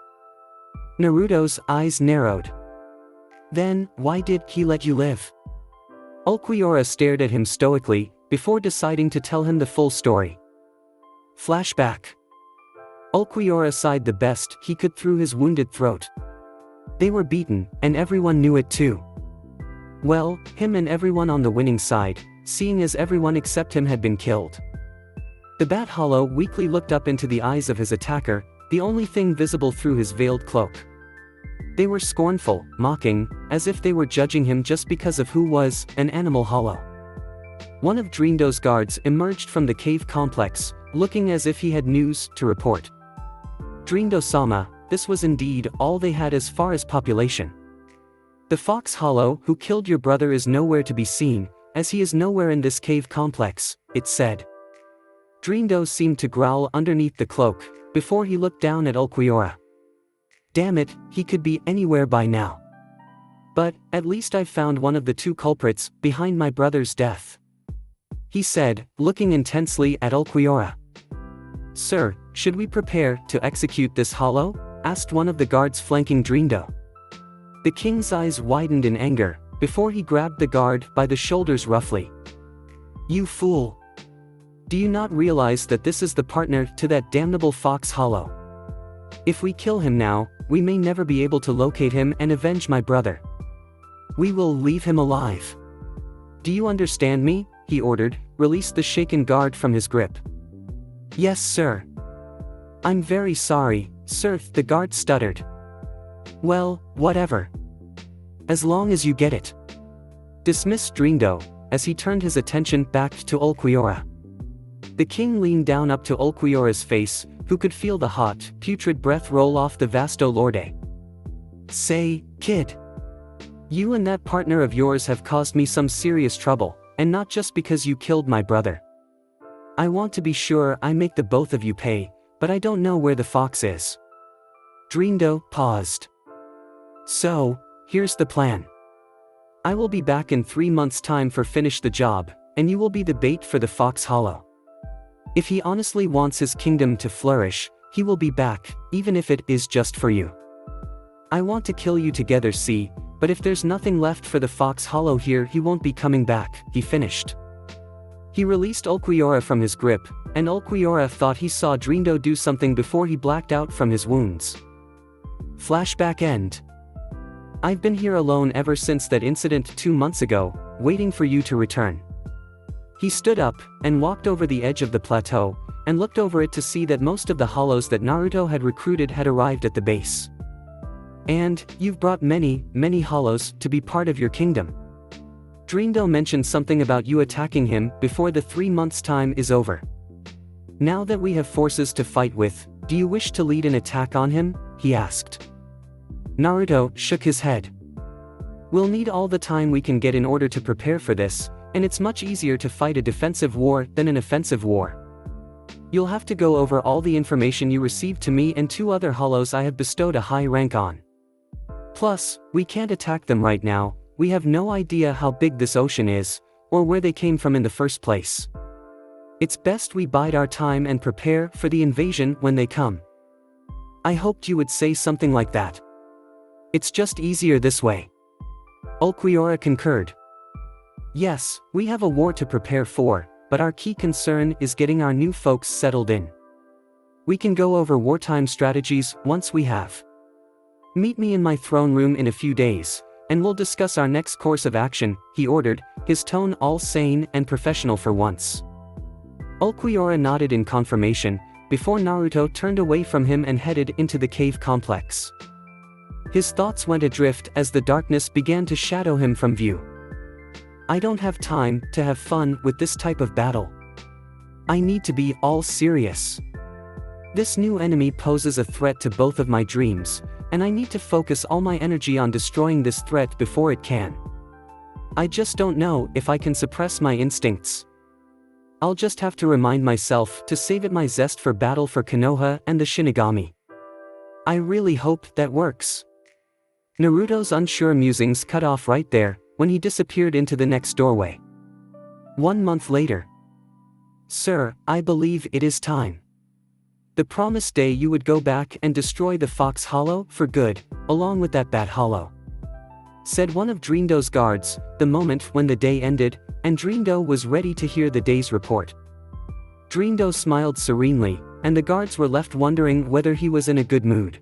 Naruto's eyes narrowed. Then, why did he let you live? Ulquiorra stared at him stoically, before deciding to tell him the full story. Flashback. Ulquiorra sighed the best he could through his wounded throat. They were beaten, and everyone knew it too. Well, him and everyone on the winning side, seeing as everyone except him had been killed. The Bat Hollow weakly looked up into the eyes of his attacker, the only thing visible through his veiled cloak. They were scornful, mocking, as if they were judging him just because of who was an animal hollow. One of Drindo's guards emerged from the cave complex, looking as if he had news to report. Drindo-sama, this was indeed all they had as far as population. The Fox Hollow who killed your brother is nowhere to be seen, as he is nowhere in this cave complex, it said. Drindo seemed to growl underneath the cloak, before he looked down at Ulquiorra. Damn it, he could be anywhere by now. But, at least I've found one of the two culprits behind my brother's death. He said, looking intensely at Ulquiorra. Sir, should we prepare to execute this hollow? Asked one of the guards flanking Drindo. The king's eyes widened in anger, before he grabbed the guard by the shoulders roughly. You fool! Do you not realize that this is the partner to that damnable Fox Hollow? If we kill him now, we may never be able to locate him and avenge my brother. We will leave him alive. Do you understand me? He ordered, released the shaken guard from his grip. Yes, sir. I'm very sorry, sir, the guard stuttered. Well, whatever. As long as you get it. Dismissed Drindo, as he turned his attention back to Ulquiorra. The king leaned down up to Ulquiorra's face, who could feel the hot, putrid breath roll off the Vasto Lorde. Say, kid. You and that partner of yours have caused me some serious trouble, and not just because you killed my brother. I want to be sure I make the both of you pay, but I don't know where the fox is. Drindo paused. So, here's the plan. I will be back in 3 months' time for finish the job, and you will be the bait for the Fox Hollow. If he honestly wants his kingdom to flourish, he will be back, even if it is just for you. I want to kill you together, see, but if there's nothing left for the Fox Hollow here, he won't be coming back, he finished. He released Ulquiorra from his grip, and Ulquiorra thought he saw Drindo do something before he blacked out from his wounds. Flashback end. I've been here alone ever since that incident 2 months ago, waiting for you to return. He stood up, and walked over the edge of the plateau, and looked over it to see that most of the hollows that Naruto had recruited had arrived at the base. And, you've brought many, many hollows to be part of your kingdom. Drindo mentioned something about you attacking him before the 3 months' time is over. Now that we have forces to fight with, do you wish to lead an attack on him? He asked. Naruto shook his head. We'll need all the time we can get in order to prepare for this, and it's much easier to fight a defensive war than an offensive war. You'll have to go over all the information you received to me and 2 other hollows I have bestowed a high rank on. Plus, we can't attack them right now, we have no idea how big this ocean is, or where they came from in the first place. It's best we bide our time and prepare for the invasion when they come. I hoped you would say something like that. It's just easier this way. Ulquiorra concurred. Yes, we have a war to prepare for, but our key concern is getting our new folks settled in. We can go over wartime strategies once we have Meet me in my throne room in a few days, and we'll discuss our next course of action, he ordered, his tone all sane and professional for once. Ulquiorra nodded in confirmation, before Naruto turned away from him and headed into the cave complex. His thoughts went adrift as the darkness began to shadow him from view. I don't have time to have fun with this type of battle. I need to be all serious. This new enemy poses a threat to both of my dreams, and I need to focus all my energy on destroying this threat before it can. I just don't know if I can suppress my instincts. I'll just have to remind myself to save it my zest for battle for Konoha and the Shinigami. I really hope that works. Naruto's unsure musings cut off right there, when he disappeared into the next doorway. 1 month later. Sir, I believe it is time. The promised day you would go back and destroy the Fox Hollow for good, along with that Bat Hollow, said one of Drindo's guards, the moment when the day ended, and Drindo was ready to hear the day's report. Drindo smiled serenely, and the guards were left wondering whether he was in a good mood.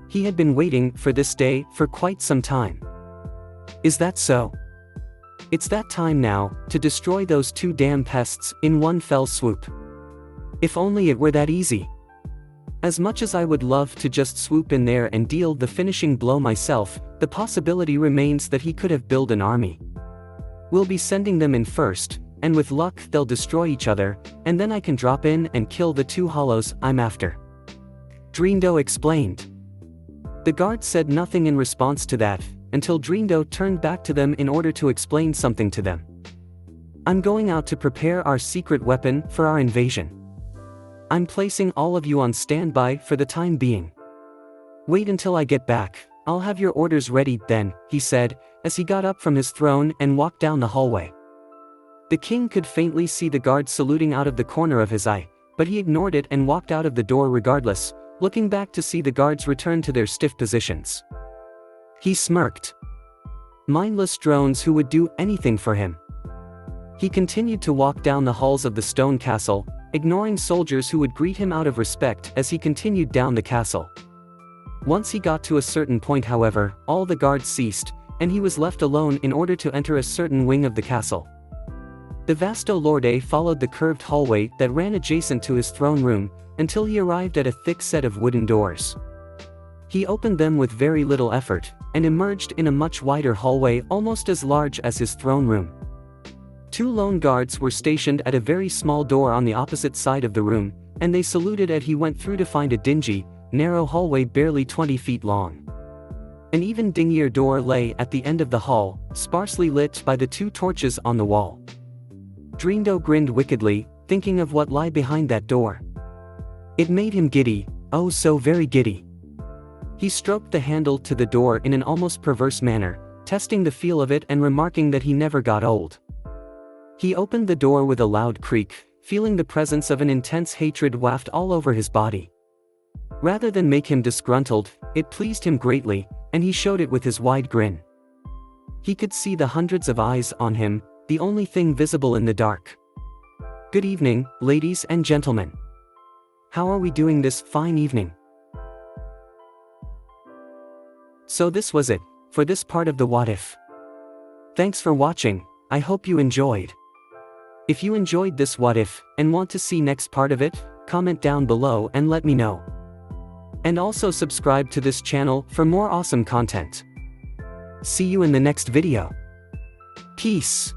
He had been waiting for this day for quite some time. Is that so? It's that time now, to destroy those 2 damn pests in one fell swoop. If only it were that easy. As much as I would love to just swoop in there and deal the finishing blow myself, the possibility remains that he could have built an army. We'll be sending them in first, and with luck they'll destroy each other, and then I can drop in and kill the 2 hollows I'm after. Drindo explained. The guard said nothing in response to that, until Drindo turned back to them in order to explain something to them. I'm going out to prepare our secret weapon for our invasion. I'm placing all of you on standby for the time being. Wait until I get back, I'll have your orders ready then, he said, as he got up from his throne and walked down the hallway. The king could faintly see the guard saluting out of the corner of his eye, but he ignored it and walked out of the door regardless, looking back to see the guards return to their stiff positions. He smirked. Mindless drones who would do anything for him. He continued to walk down the halls of the stone castle, ignoring soldiers who would greet him out of respect as he continued down the castle. Once he got to a certain point, however, all the guards ceased, and he was left alone in order to enter a certain wing of the castle. The Vasto Lorde followed the curved hallway that ran adjacent to his throne room, until he arrived at a thick set of wooden doors. He opened them with very little effort, and emerged in a much wider hallway almost as large as his throne room. 2 lone guards were stationed at a very small door on the opposite side of the room, and they saluted as he went through to find a dingy, narrow hallway barely 20 feet long. An even dingier door lay at the end of the hall, sparsely lit by the 2 torches on the wall. Drindo grinned wickedly, thinking of what lay behind that door. It made him giddy, oh so very giddy. He stroked the handle to the door in an almost perverse manner, testing the feel of it and remarking that he never got old. He opened the door with a loud creak, feeling the presence of an intense hatred waft all over his body. Rather than make him disgruntled, it pleased him greatly, and he showed it with his wide grin. He could see the hundreds of eyes on him, the only thing visible in the dark. Good evening, ladies and gentlemen. How are we doing this fine evening? So this was it, for this part of the What If. Thanks for watching, I hope you enjoyed. If you enjoyed this What If, and want to see next part of it, comment down below and let me know. And also subscribe to this channel for more awesome content. See you in the next video. Peace.